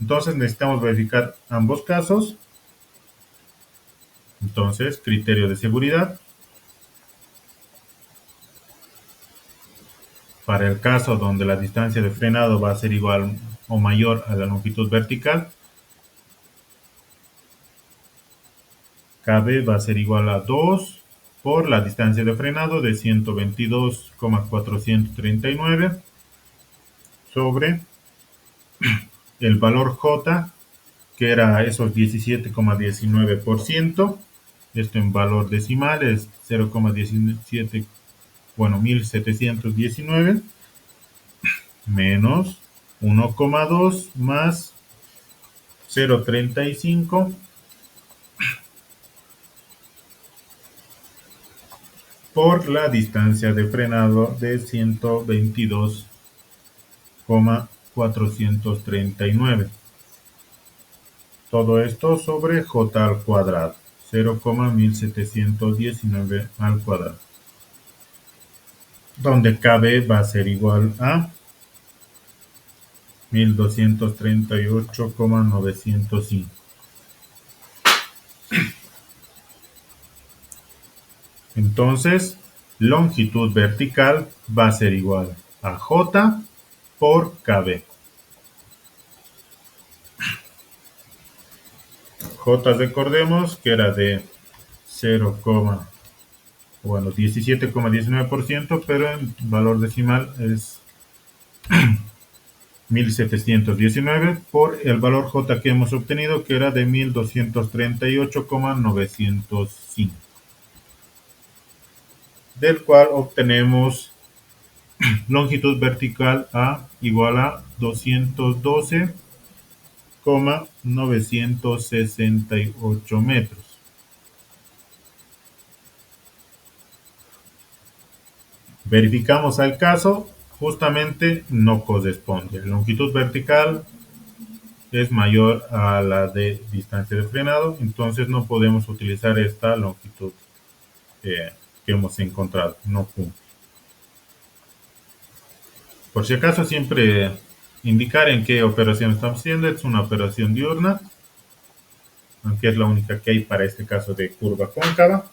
Entonces necesitamos verificar ambos casos. Entonces, criterio de seguridad. Para el caso donde la distancia de frenado va a ser igual o mayor a la longitud vertical, KB va a ser igual a 2 por la distancia de frenado de 122,439 sobre el valor J, que era esos 17,19%. Esto en valor decimal es 0,17, bueno, 1719 menos 1,2 más 0,35 por la distancia de frenado de 122,439. Todo esto sobre J al cuadrado, 0,1719 al cuadrado, donde KB va a ser igual a 1238,905. Entonces, longitud vertical va a ser igual a J por KB. J, recordemos que era de 17,19%, pero en valor decimal es 1719 por el valor J que hemos obtenido, que era de 1238,905, del cual obtenemos longitud vertical A igual a 212,968 metros. Verificamos el caso, justamente no corresponde. La longitud vertical es mayor a la de distancia de frenado, entonces no podemos utilizar esta longitud que hemos encontrado, no cumple. Por si acaso, siempre indicar en qué operación estamos haciendo. Es una operación diurna, aunque es la única que hay para este caso de curva cóncava.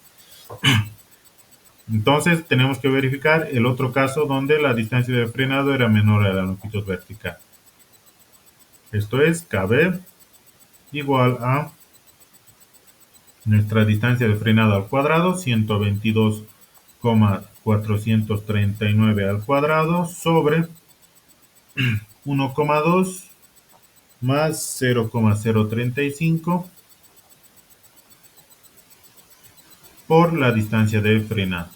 Entonces tenemos que verificar el otro caso donde la distancia de frenado era menor a la longitud vertical. Esto es KB igual a nuestra distancia de frenado al cuadrado, 122,439 al cuadrado, sobre 1,2 más 0,035 por la distancia de frenado,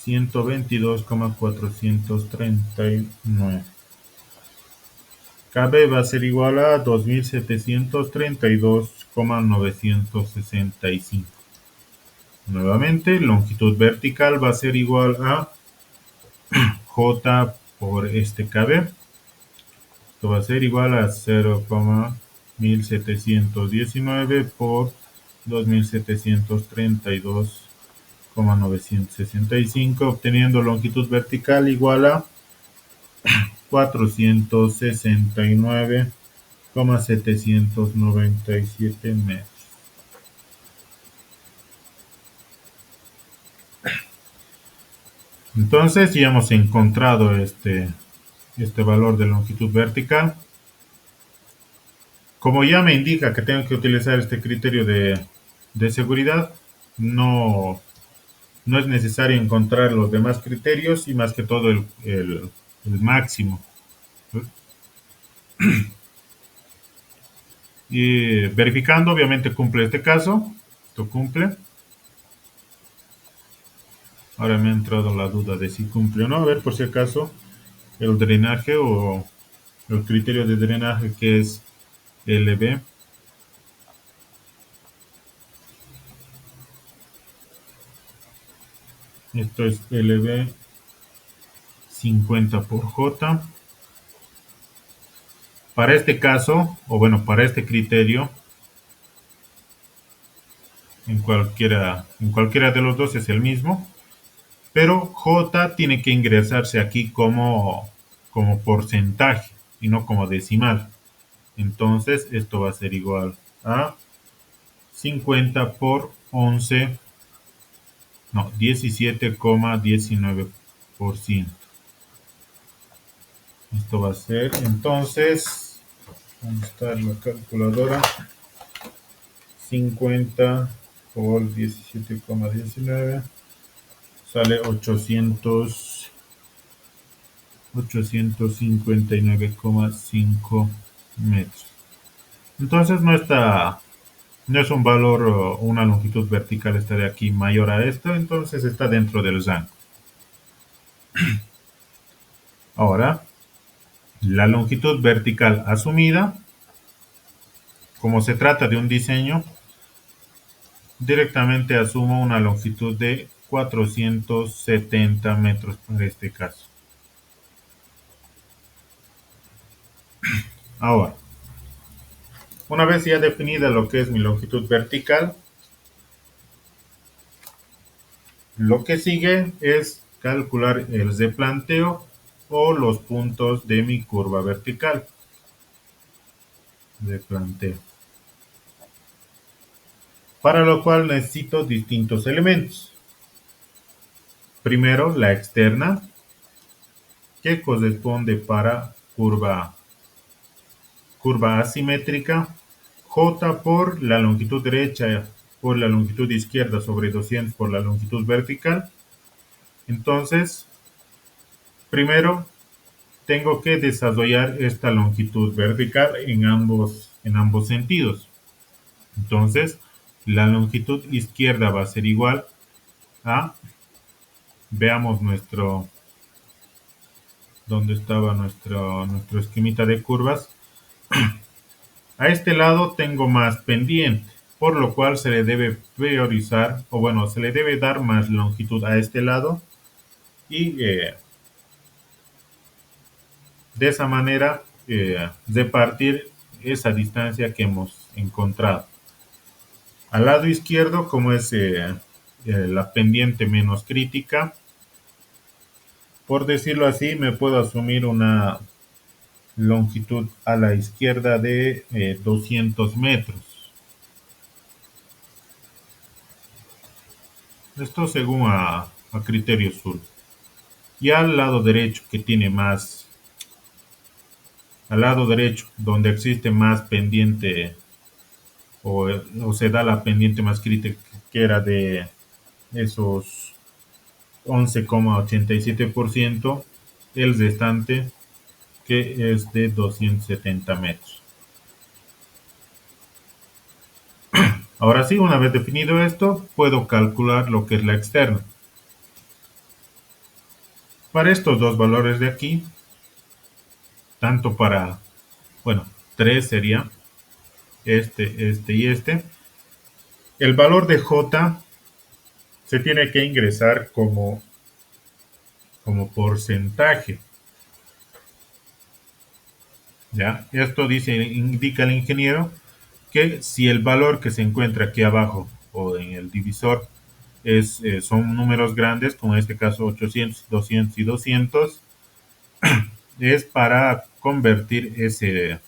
122,439. KB va a ser igual a 2732,965. Nuevamente, longitud vertical va a ser igual a J por este KB. Esto va a ser igual a 0,1719 por 2732,965, obteniendo longitud vertical igual a 469,797 metros. Entonces ya hemos encontrado este valor de longitud vertical. Como ya me indica que tengo que utilizar este criterio de seguridad, no, no es necesario encontrar los demás criterios y más que todo el máximo. Y verificando, obviamente cumple este caso. Esto cumple. Ahora me ha entrado la duda de si cumple o no. A ver, por si acaso, el drenaje o el criterio de drenaje que es LB. Esto es LB 50 por J. Para este caso, o bueno, para este criterio, en cualquiera de los dos es el mismo, pero J tiene que ingresarse aquí como porcentaje y no como decimal. Entonces, esto va a ser igual a 50 por 11, no, 17,19%. Esto va a ser, entonces, ¿dónde está la calculadora? 50 por 17,19 sale 859,5 metros. Entonces no es un valor, una longitud vertical esta de aquí mayor a esto, entonces está dentro del rango. Ahora, la longitud vertical asumida, como se trata de un diseño, directamente asumo una longitud de 470 metros para este caso. Ahora, una vez ya definida lo que es mi longitud vertical, lo que sigue es calcular el replanteo o los puntos de mi curva vertical. Replanteo. Para lo cual necesito distintos elementos. Primero, la externa, que corresponde para curva asimétrica, J por la longitud derecha por la longitud izquierda sobre 200 por la longitud vertical. Entonces, primero tengo que desarrollar esta longitud vertical en ambos sentidos. Entonces, la longitud izquierda va a ser igual a, veamos ¿dónde estaba nuestro esquemita de curvas? A este lado tengo más pendiente, por lo cual se le debe priorizar, o bueno, se le debe dar más longitud a este lado y de esa manera repartir esa distancia que hemos encontrado. Al lado izquierdo, como es la pendiente menos crítica, por decirlo así, me puedo asumir una longitud a la izquierda de 200 metros. Esto según a criterio sur. Y al lado derecho, que tiene más, al lado derecho, donde existe más pendiente o se da la pendiente más crítica, que era de esos 11,87%, el restante que es de 270 metros. Ahora sí, una vez definido esto, puedo calcular lo que es la externa. Para estos dos valores de aquí, tanto para, bueno, 3 sería este y este, el valor de J se tiene que ingresar como porcentaje. ¿Ya? Esto indica el ingeniero que si el valor que se encuentra aquí abajo o en el divisor son números grandes, como en este caso 800, 200 y 200, es para convertir este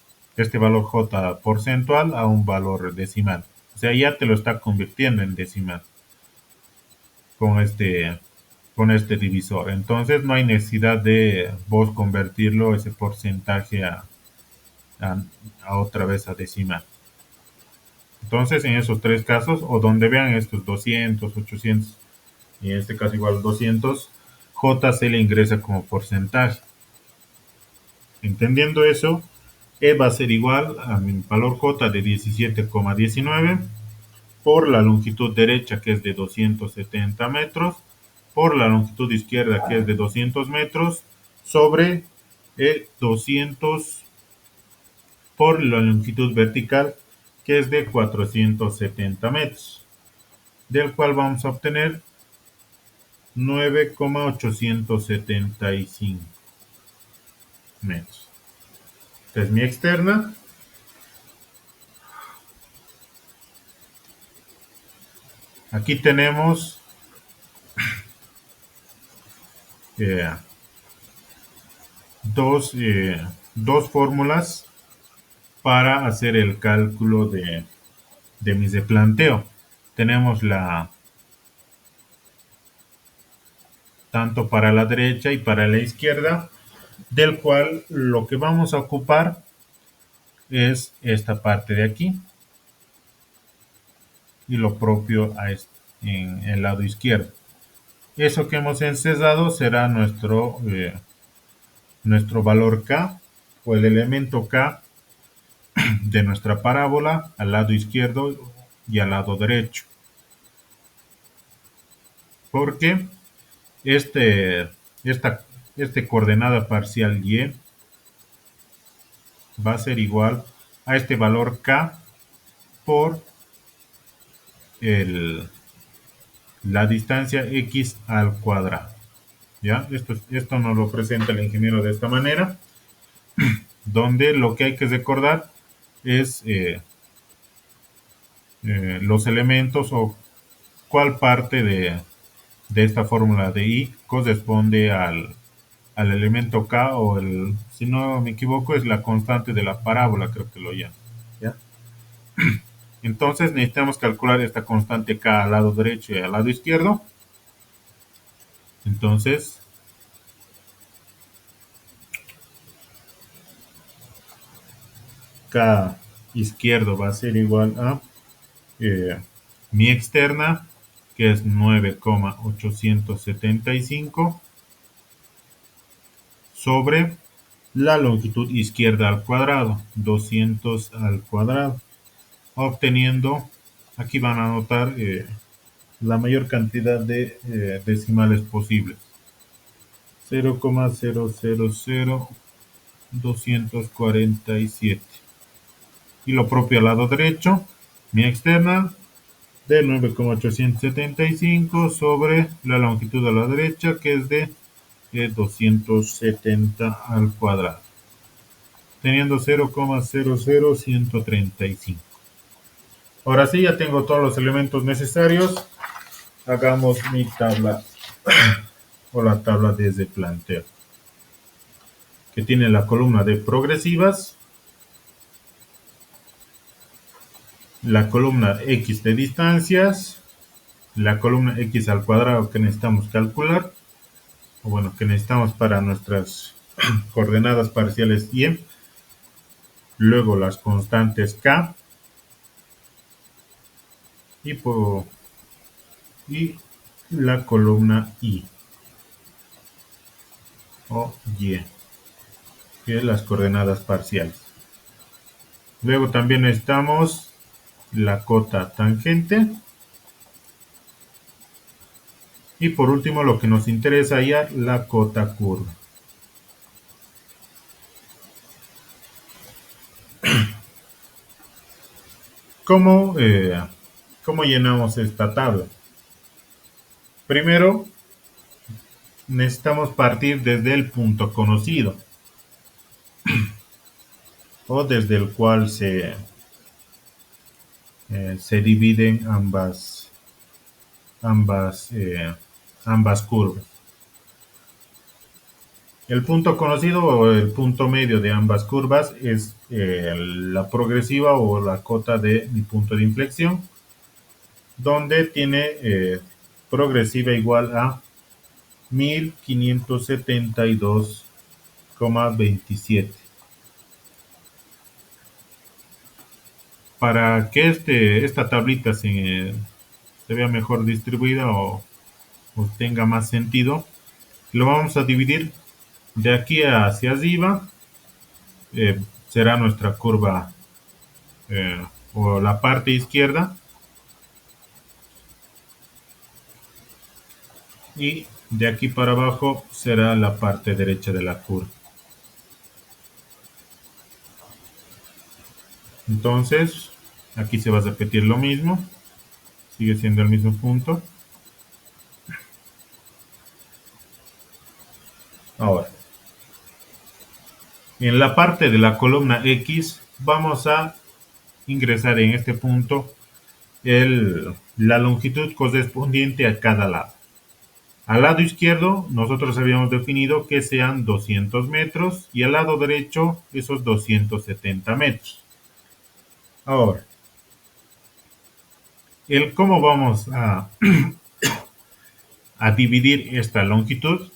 valor J porcentual a un valor decimal. O sea, ya te lo está convirtiendo en decimal con con este divisor. Entonces no hay necesidad de vos convertirlo ese porcentaje a, a otra vez a decimal. Entonces en esos tres casos, o donde vean estos 200, 800, y en este caso igual 200, J se le ingresa como porcentaje. Entendiendo eso, E va a ser igual a mi valor J de 17,19 por la longitud derecha, que es de 270 metros, por la longitud izquierda, que es de 200 metros, sobre 200 por la longitud vertical, que es de 470 metros, del cual vamos a obtener 9,875 metros. Esta es mi externa. Aquí tenemos eh, dos fórmulas para hacer el cálculo de mis de planteo. Tenemos tanto para la derecha y para la izquierda, del cual lo que vamos a ocupar es esta parte de aquí y lo propio en el lado izquierdo. Eso que hemos encesado será nuestro valor K o el elemento K de nuestra parábola al lado izquierdo y al lado derecho. Porque este, este coordenada parcial Y va a ser igual a este valor K por el, la distancia X al cuadrado. ¿Ya? Esto nos lo presenta el ingeniero de esta manera, donde lo que hay que recordar es los elementos o cuál parte de esta fórmula de I corresponde al elemento K o si no me equivoco, es la constante de la parábola, creo que lo llama. ¿Ya? Entonces necesitamos calcular esta constante K al lado derecho y al lado izquierdo. Entonces, K izquierdo va a ser igual a mi externa, que es 9,875 sobre la longitud izquierda al cuadrado, 200 al cuadrado, obteniendo, aquí van a anotar la mayor cantidad de decimales posibles, 0,000247, y lo propio al lado derecho, mi externa de 9,875 sobre la longitud a la derecha, que es de 270 al cuadrado, teniendo 0,00135. Ahora sí, ya tengo todos los elementos necesarios. Hagamos mi tabla o la tabla desde planteo, que tiene la columna de progresivas, la columna X de distancias, la columna X al cuadrado que necesitamos calcular, o bueno, que necesitamos para nuestras coordenadas parciales Y, luego las constantes K y la columna I o Y, que es las coordenadas parciales. Luego también necesitamos la cota tangente. Y por último, lo que nos interesa ya, la cota curva. ¿Cómo, cómo llenamos esta tabla? Primero, necesitamos partir desde el punto conocido o desde el cual se dividen ambas, ambas curvas. El punto conocido o el punto medio de ambas curvas es la progresiva o la cota de mi punto de inflexión, donde tiene progresiva igual a 1572,27. Para que esta tablita se vea mejor distribuida o tenga más sentido, lo vamos a dividir de aquí hacia arriba. Será nuestra curva o la parte izquierda, y de aquí para abajo será la parte derecha de la curva. Entonces, aquí se va a repetir lo mismo, sigue siendo el mismo punto. Ahora, en la parte de la columna X vamos a ingresar en este punto la longitud correspondiente a cada lado. Al lado izquierdo nosotros habíamos definido que sean 200 metros y al lado derecho esos 270 metros. Ahora, cómo vamos a dividir esta longitud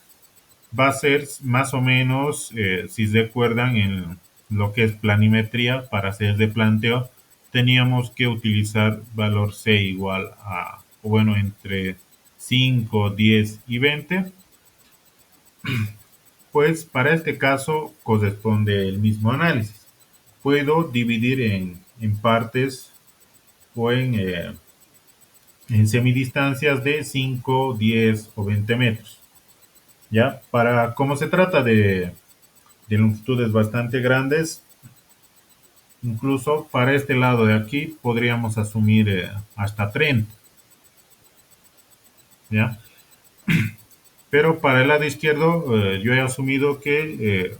va a ser más o menos, si recuerdan, en lo que es planimetría, para hacer de planteo, teníamos que utilizar valor C igual a, bueno, entre 5, 10 y 20. Pues para este caso corresponde el mismo análisis. Puedo dividir en partes o en semidistancias de 5, 10 o 20 metros. ¿Ya? Como se trata de longitudes bastante grandes, incluso para este lado de aquí podríamos asumir hasta 30. ¿Ya? Pero para el lado izquierdo yo he asumido que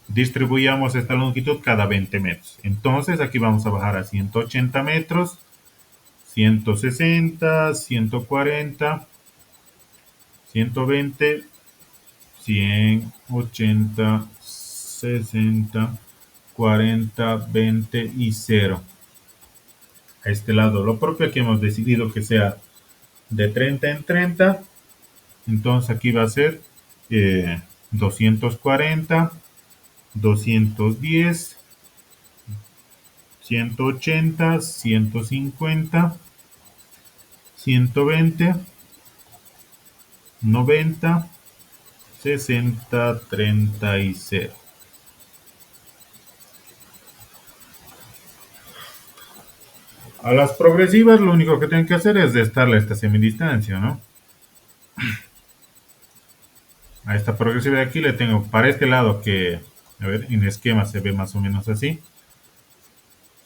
distribuyamos esta longitud cada 20 metros. Entonces aquí vamos a bajar a 180 metros, 160, 140, 120, 180, 60, 40, 20 y 0. A este lado lo propio, aquí hemos decidido que sea de 30 en 30. Entonces aquí va a ser 240, 210, 180, 150, 120, 90, 60, 30 y 0. A las progresivas lo único que tienen que hacer es restarle esta semidistancia, ¿no? A esta progresiva de aquí le tengo para este lado que, a ver, en esquema se ve más o menos así.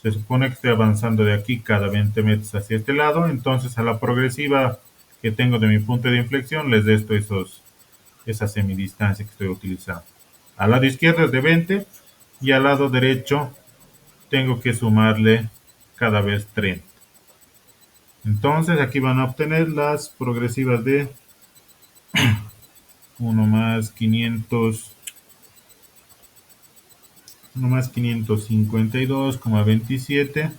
Se supone que estoy avanzando de aquí cada 20 metros hacia este lado, entonces a la progresiva que tengo de mi punto de inflexión les resto esa semidistancia que estoy utilizando. Al lado izquierdo es de 20 y al lado derecho tengo que sumarle cada vez 30. Entonces aquí van a obtener las progresivas de 1 más 500, 1 más 552,27,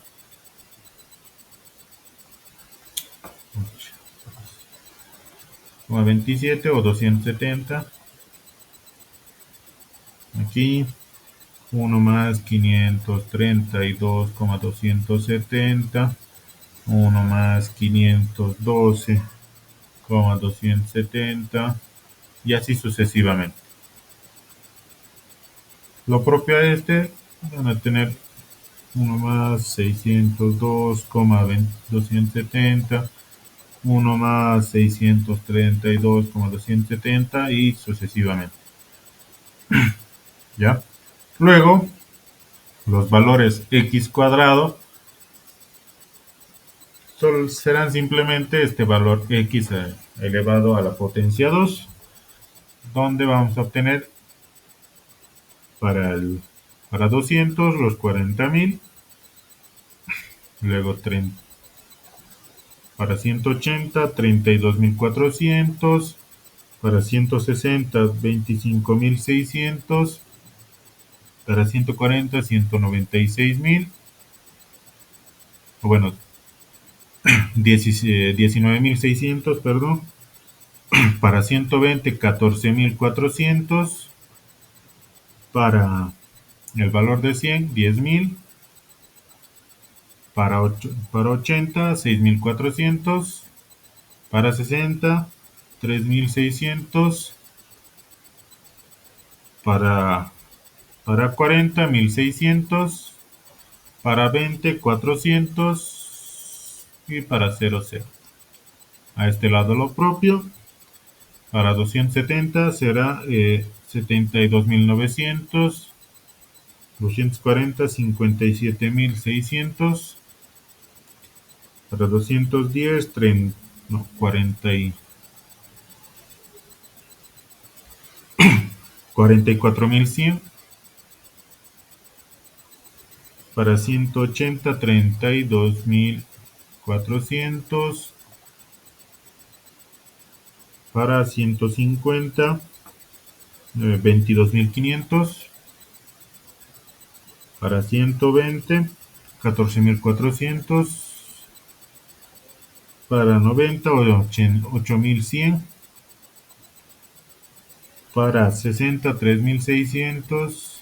27 o 270. Aquí 1 más 532,270, 1 más 512,270 y así sucesivamente. Lo propio a este van a tener 1 más 602,270, 1 más 632,270 y sucesivamente. ¿Ya? Luego, los valores x cuadrado serán simplemente este valor x elevado a la potencia 2, donde vamos a obtener para 200 los 40.000, luego para 180, 32.400, para 160, 25.600, para 140, 196.000, o bueno, 19.600, perdón, para 120, 14.400, para el valor de 100, 10.000, para 80, 6.400, para 60, 3.600, para, para 40, 1.600, para 20, 400 y para 0, 0. A este lado lo propio. Para 270 será 72.900, 240, 57.600, para 210, 30, no, 44.100, para 180, 32.400, para 150, 22.500, para 120, 14.400, para 90, 8.100, para 60, 3.600,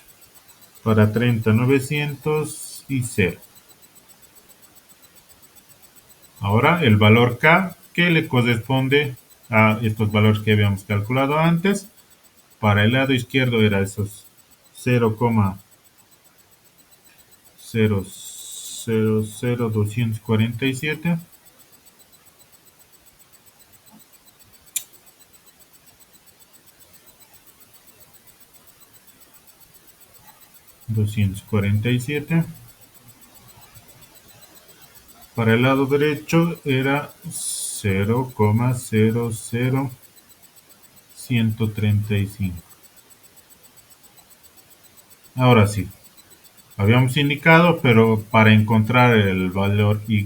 para 30, 900 y 0. Ahora el valor K que le corresponde a estos valores que habíamos calculado antes. Para el lado izquierdo era esos 0,000247, 247. Para el lado derecho era 0,00135. Ahora sí, habíamos indicado, pero para encontrar el valor Y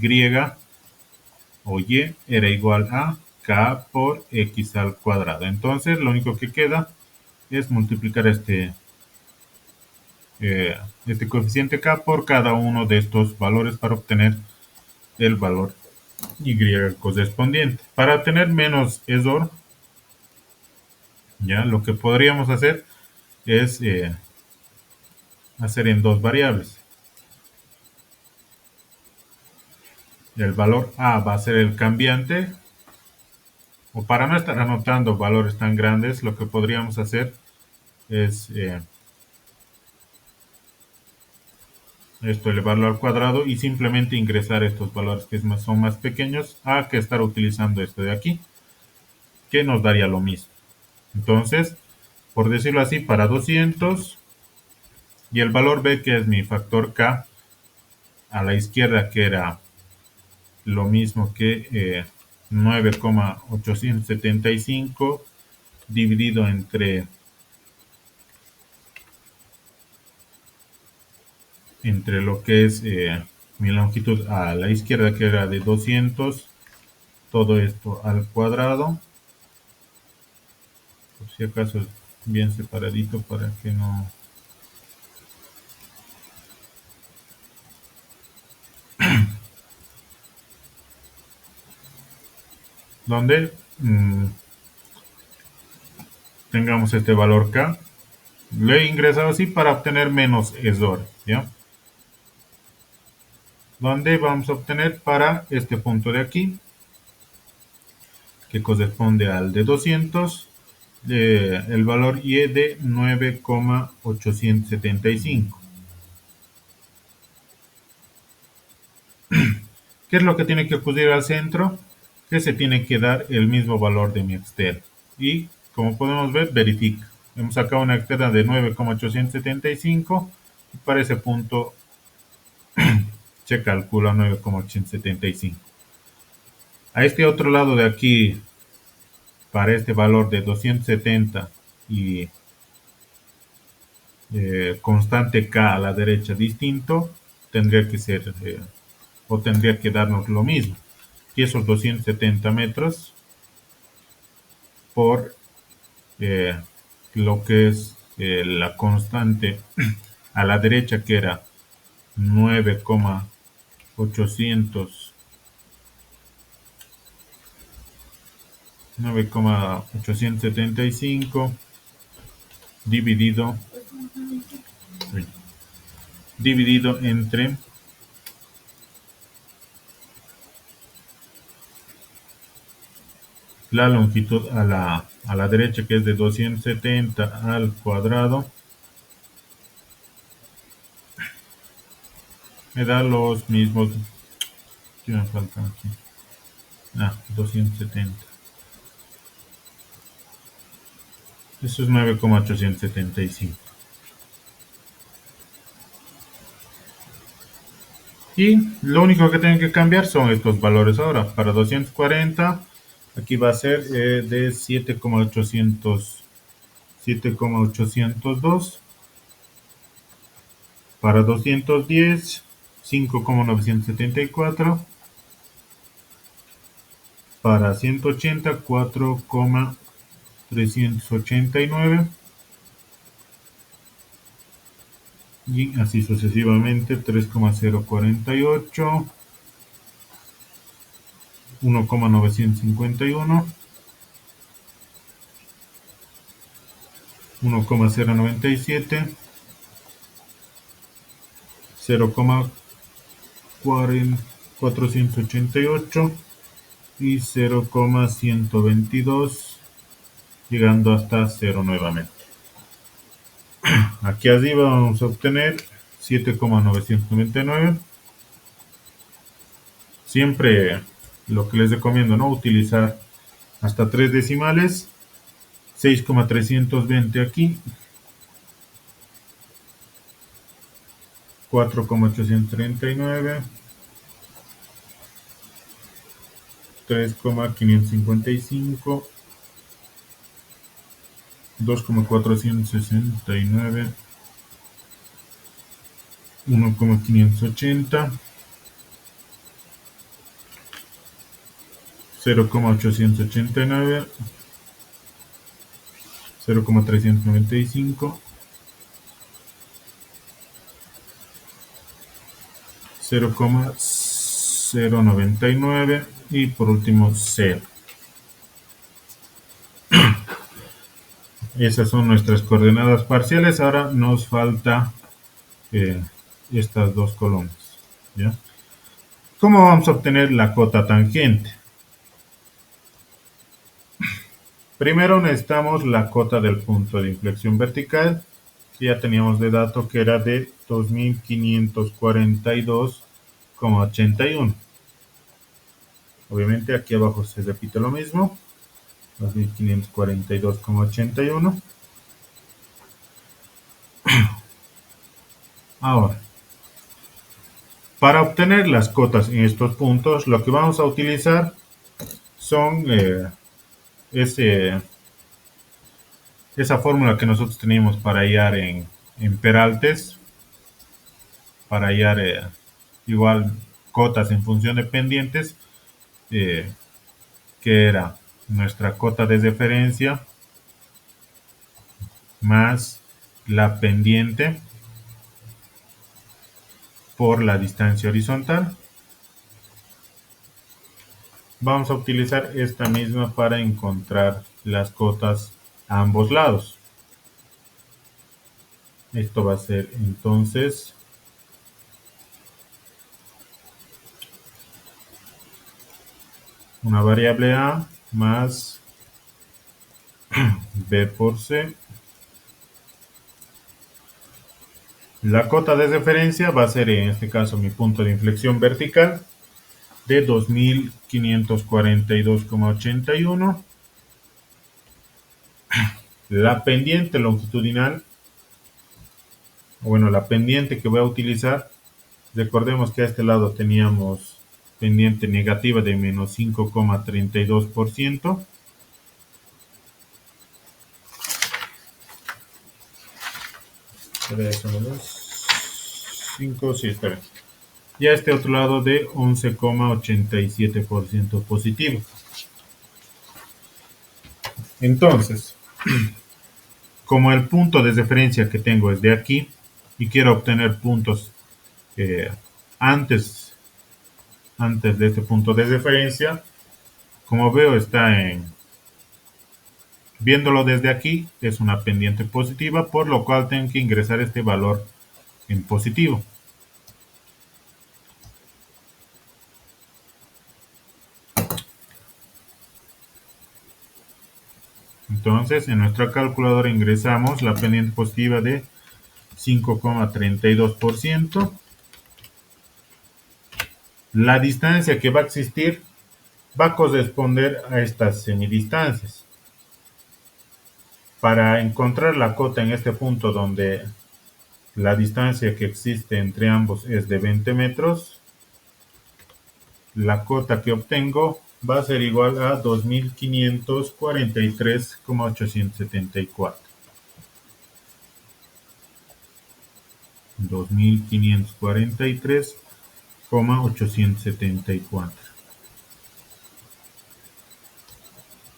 o Y era igual a K por X al cuadrado. Entonces lo único que queda es multiplicar este coeficiente K por cada uno de estos valores para obtener el valor Y correspondiente. Para obtener menos ESOR, ya lo que podríamos hacer es hacer en dos variables. El valor A va a ser el cambiante, o para no estar anotando valores tan grandes, lo que podríamos hacer es esto elevarlo al cuadrado y simplemente ingresar estos valores que son más pequeños a que estar utilizando este de aquí, que nos daría lo mismo. Entonces, por decirlo así, para 200 y el valor B, que es mi factor K, a la izquierda, que era lo mismo que 9,875 dividido entre lo que es mi longitud a la izquierda, que era de 200, todo esto al cuadrado, por si acaso bien separadito para que no... donde tengamos este valor K, lo he ingresado así para obtener menos ESOR, ¿ya? Donde vamos a obtener para este punto de aquí, que corresponde al de 200, el valor Y de 9,875. ¿Qué es lo que tiene que ocurrir al centro? Que se tiene que dar el mismo valor de mi externo. Y como podemos ver, verifica. Hemos sacado una externa de 9,875 y para ese punto se calcula 9,875. A este otro lado de aquí, para este valor de 270 y constante K a la derecha distinto, tendría que ser o tendría que darnos lo mismo, y esos 270 metros por lo que es la constante a la derecha, que era 9,800 9,875 dividido entre la longitud a la derecha, que es de 270 al cuadrado, me da los mismos. ¿Qué me falta aquí? 270. Eso es 9,875. Y lo único que tienen que cambiar son estos valores ahora. Para 240, aquí va a ser de 7,802. Para 210, 5,974. Para 180, 4,389. Y así sucesivamente, 3,048, 1,951, 1,097, 0,488 y 0,122, llegando hasta 0 nuevamente. Aquí arriba vamos a obtener 7,999. Siempre lo que les recomiendo, ¿no? Utilizar hasta 3 decimales. 6,320 aquí. 4,839. 3,555. 2,469. 1,580. 0,889. 0,395. 0,099 y por último 0. Esas son nuestras coordenadas parciales. Ahora nos falta estas dos columnas, ¿ya? ¿Cómo vamos a obtener la cota tangente? Primero necesitamos la cota del punto de inflexión vertical, que ya teníamos de dato que era de 2542,81. Obviamente aquí abajo se repite lo mismo, 2542,81. Ahora, para obtener las cotas en estos puntos, lo que vamos a utilizar son esa fórmula que nosotros teníamos para hallar en Peraltes, para hallar igual cotas en función de pendientes, que era nuestra cota de referencia más la pendiente por la distancia horizontal. Vamos a utilizar esta misma para encontrar las cotas a ambos lados. Esto va a ser entonces una variable a más b por c. La cota de referencia va a ser en este caso mi punto de inflexión vertical de 2542,81. La pendiente longitudinal, bueno, la pendiente que voy a utilizar, recordemos que a este lado teníamos pendiente negativa de menos 5,32%. Eso, 5, sí, está bien. y a este otro lado de 11,87% positivo. Entonces, como el punto de referencia que tengo es de aquí y quiero obtener puntos eh, antes, antes de este punto de referencia, como veo está viéndolo desde aquí, es una pendiente positiva, por lo cual tengo que ingresar este valor en positivo. Entonces, en nuestra calculadora ingresamos la pendiente positiva de 5,32%. La distancia que va a existir va a corresponder a estas semidistancias. Para encontrar la cota en este punto donde la distancia que existe entre ambos es de 20 metros, la cota que obtengo va a ser igual a 2543,874. 2543,874.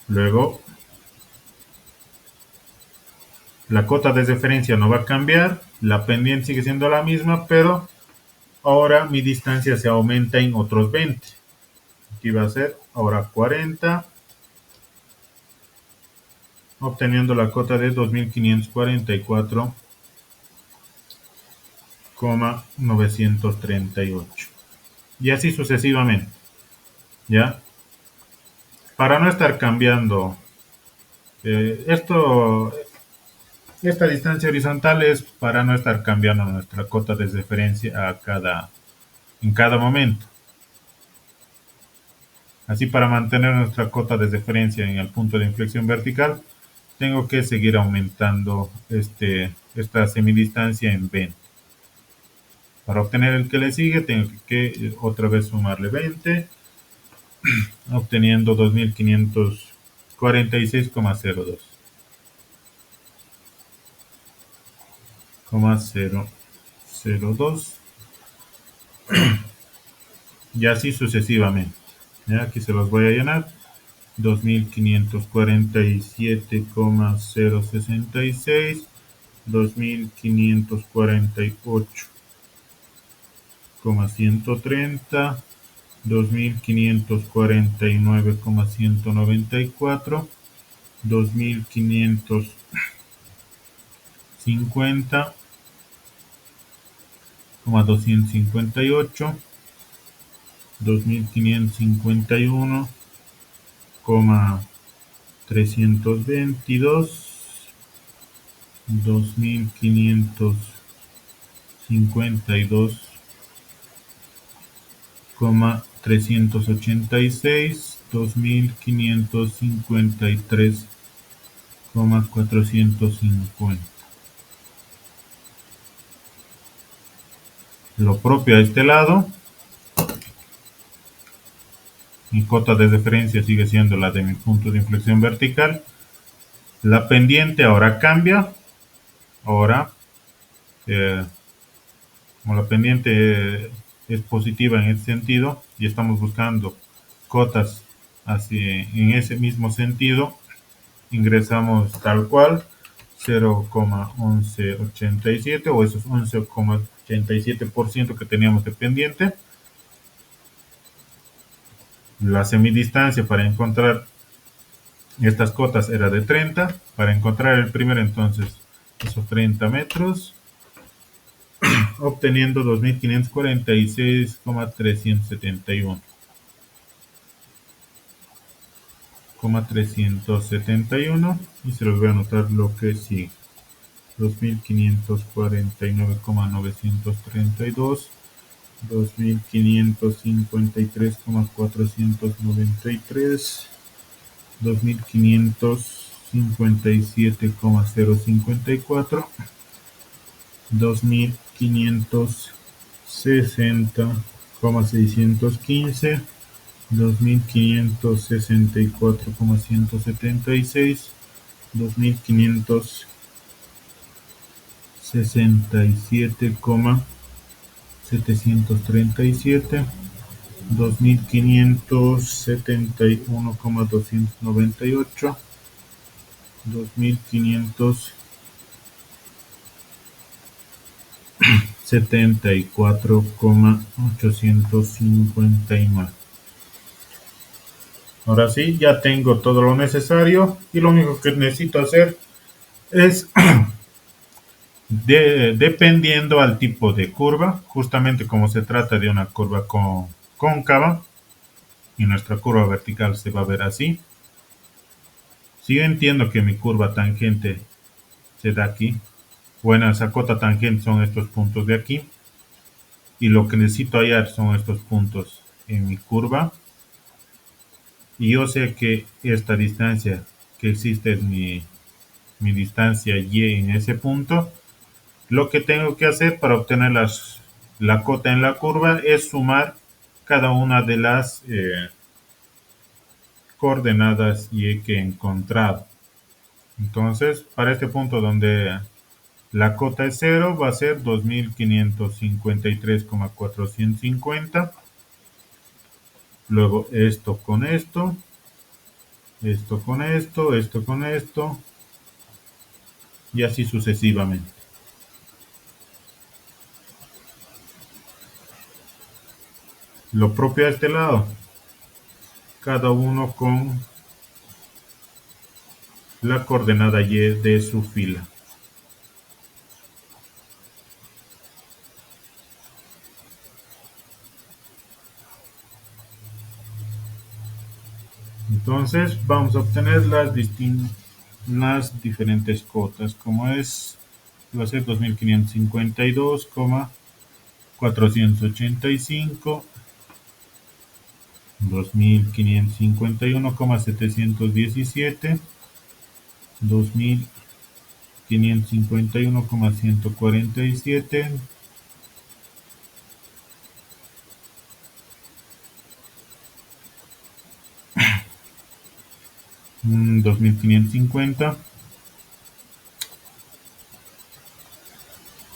Luego, la cota de referencia no va a cambiar, la pendiente sigue siendo la misma, pero ahora mi distancia se aumenta en otros 20. Aquí va a ser ahora 40, obteniendo la cota de 2544,938. Y así sucesivamente. ¿Ya? Para no estar cambiando esta distancia horizontal es para no estar cambiando nuestra cota de referencia en cada momento. Así, para mantener nuestra cota de referencia en el punto de inflexión vertical, tengo que seguir aumentando esta semidistancia en 20. Para obtener el que le sigue, tengo que otra vez sumarle 20, obteniendo 2546,02. 0,002 y así sucesivamente. ¿Ya? Aquí se los voy a llenar. 2547,066, 2548,130, 2549,194, 2550,258, 2551,322, 2552,386, 2553,450. Lo propio a este lado. Mi cota de referencia sigue siendo la de mi punto de inflexión vertical. La pendiente ahora cambia. Ahora, como la pendiente es positiva en este sentido y estamos buscando cotas en ese mismo sentido, ingresamos tal cual 0,1187 o esos 11,87% que teníamos de pendiente. La semidistancia para encontrar estas cotas era de 30. Para encontrar el primero, entonces, esos 30 metros, obteniendo 2546,371. 371 y se los voy a anotar lo que sigue. 2549,932, 2553,493, 2557,054, 2560,615, 2564,176, 2567,0 737, 2571,298, 2574,859. Ahora sí, ya tengo todo lo necesario y lo único que necesito hacer es, dependiendo al tipo de curva, justamente como se trata de una curva cóncava y nuestra curva vertical se va a ver así. Si yo entiendo que mi curva tangente se da aquí, bueno, esa cota tangente son estos puntos de aquí, y lo que necesito hallar son estos puntos en mi curva, y yo sé que esta distancia que existe es mi distancia y en ese punto. Lo que tengo que hacer para obtener la cota en la curva es sumar cada una de las coordenadas y que he encontrado. Entonces, para este punto donde la cota es 0, va a ser 2553,450. Luego esto con esto, esto con esto, esto con esto, y así sucesivamente. Lo propio a este lado, cada uno con la coordenada y de su fila. Entonces vamos a obtener las diferentes cotas, como es, va a ser 2552,485, 2551,717, 2551,147, 2550,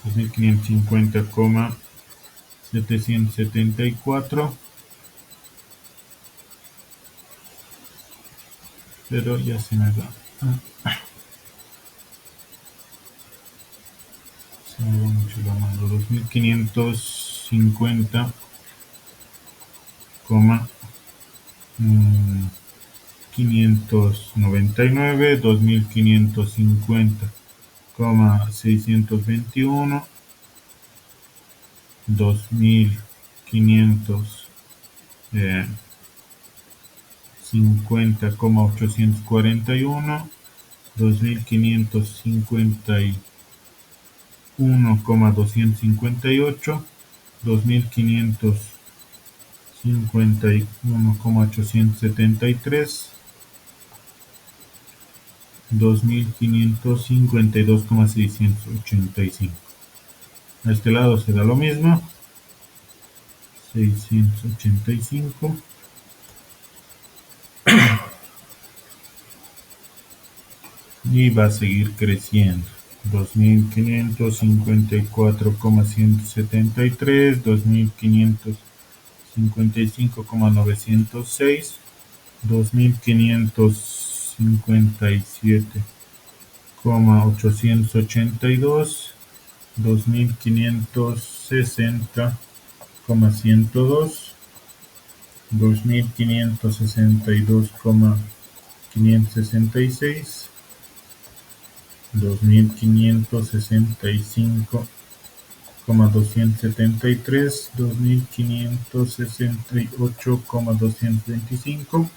2550,774, pero ya se me va. Se me va mucho la mano. 2550, 599, 2550,621, 2550,841, 2551,258, 2551,873, 2552,685. A este lado se da lo mismo, 685. Y va a seguir creciendo. 2554,173, 2555,906, 2557,882, 2560,102, 2562,566, 2565,273, 2568,225,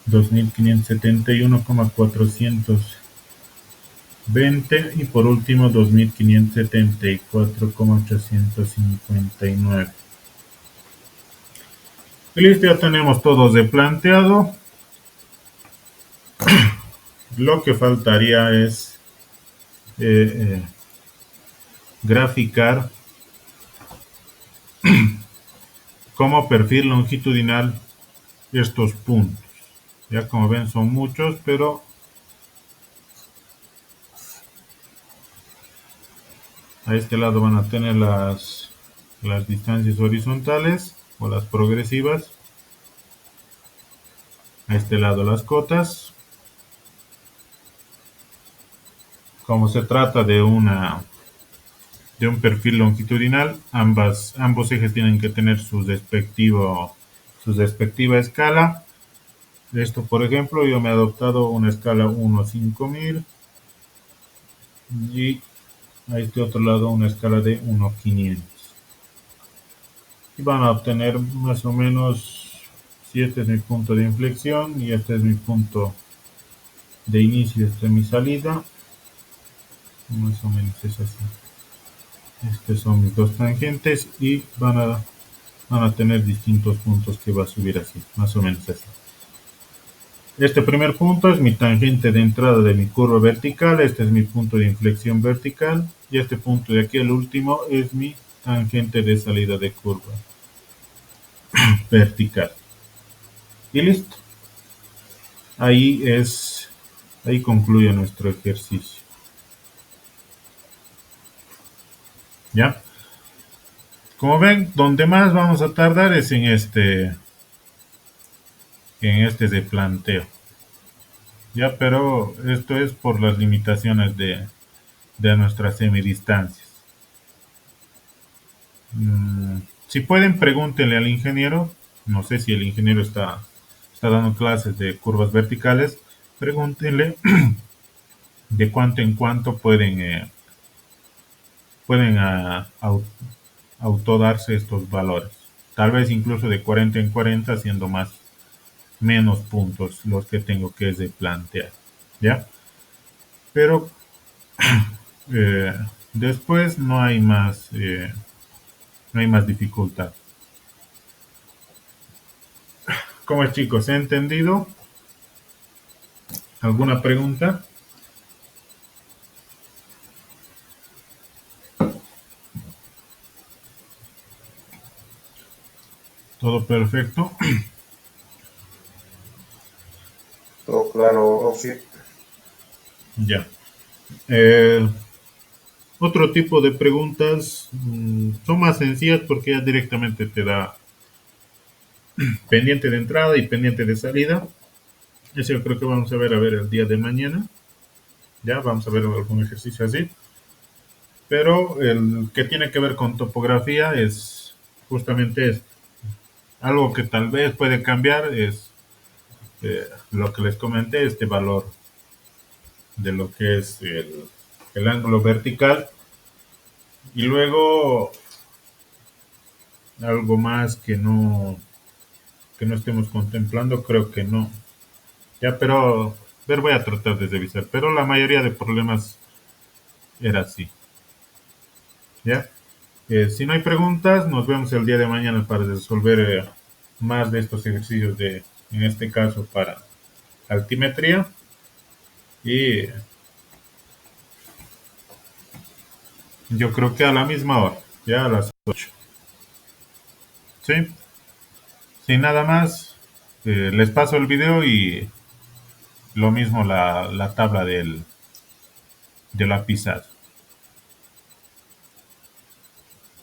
2571,420 y por último 2574,859. Y listo, ya tenemos todos de planteado. Lo que faltaría es graficar como perfil longitudinal estos puntos. Ya como ven son muchos, pero a este lado van a tener las distancias horizontales o las progresivas. A este lado las cotas. Como se trata de un perfil longitudinal, ambos ejes tienen que tener su respectiva escala. Esto, por ejemplo, yo me he adoptado una escala 1:5000 y a este otro lado una escala de 1:500. Y van a obtener más o menos, si este es mi punto de inflexión y este es mi punto de inicio, esta es mi salida, más o menos es así. Estos son mis dos tangentes y van a tener distintos puntos que va a subir así, más o menos así. Este primer punto es mi tangente de entrada de mi curva vertical, este es mi punto de inflexión vertical y este punto de aquí, el último, es mi tangente de salida de curva vertical. Y listo. Ahí concluye nuestro ejercicio. ¿Ya? Como ven, donde más vamos a tardar es en este de planteo. Ya, pero esto es por las limitaciones de nuestras semidistancias. Si pueden, pregúntenle al ingeniero. No sé si el ingeniero está dando clases de curvas verticales. Pregúntenle de cuánto en cuánto pueden autodarse estos valores. Tal vez incluso de 40 en 40, siendo menos puntos los que tengo que plantear. ¿Ya? Pero eh, después no hay más dificultad. ¿Cómo es, chicos? ¿He entendido? ¿Alguna pregunta? ¿Todo perfecto? Todo claro, Oxy. Ya. Otro tipo de preguntas son más sencillas porque ya directamente te da pendiente de entrada y pendiente de salida. Eso yo creo que vamos a ver el día de mañana. Ya vamos a ver algún ejercicio así. Pero el que tiene que ver con topografía es justamente esto. Algo que tal vez puede cambiar es lo que les comenté, este valor de lo que es el ángulo vertical. Y luego algo más que no estemos contemplando, creo que no. Ya, pero voy a tratar de revisar. Pero la mayoría de problemas era así. ¿Ya? Si no hay preguntas, nos vemos el día de mañana para resolver más de estos ejercicios en este caso, para altimetría. Y yo creo que a la misma hora, ya a las 8. ¿Sí? Sin nada más, les paso el video y lo mismo la tabla de la pisada.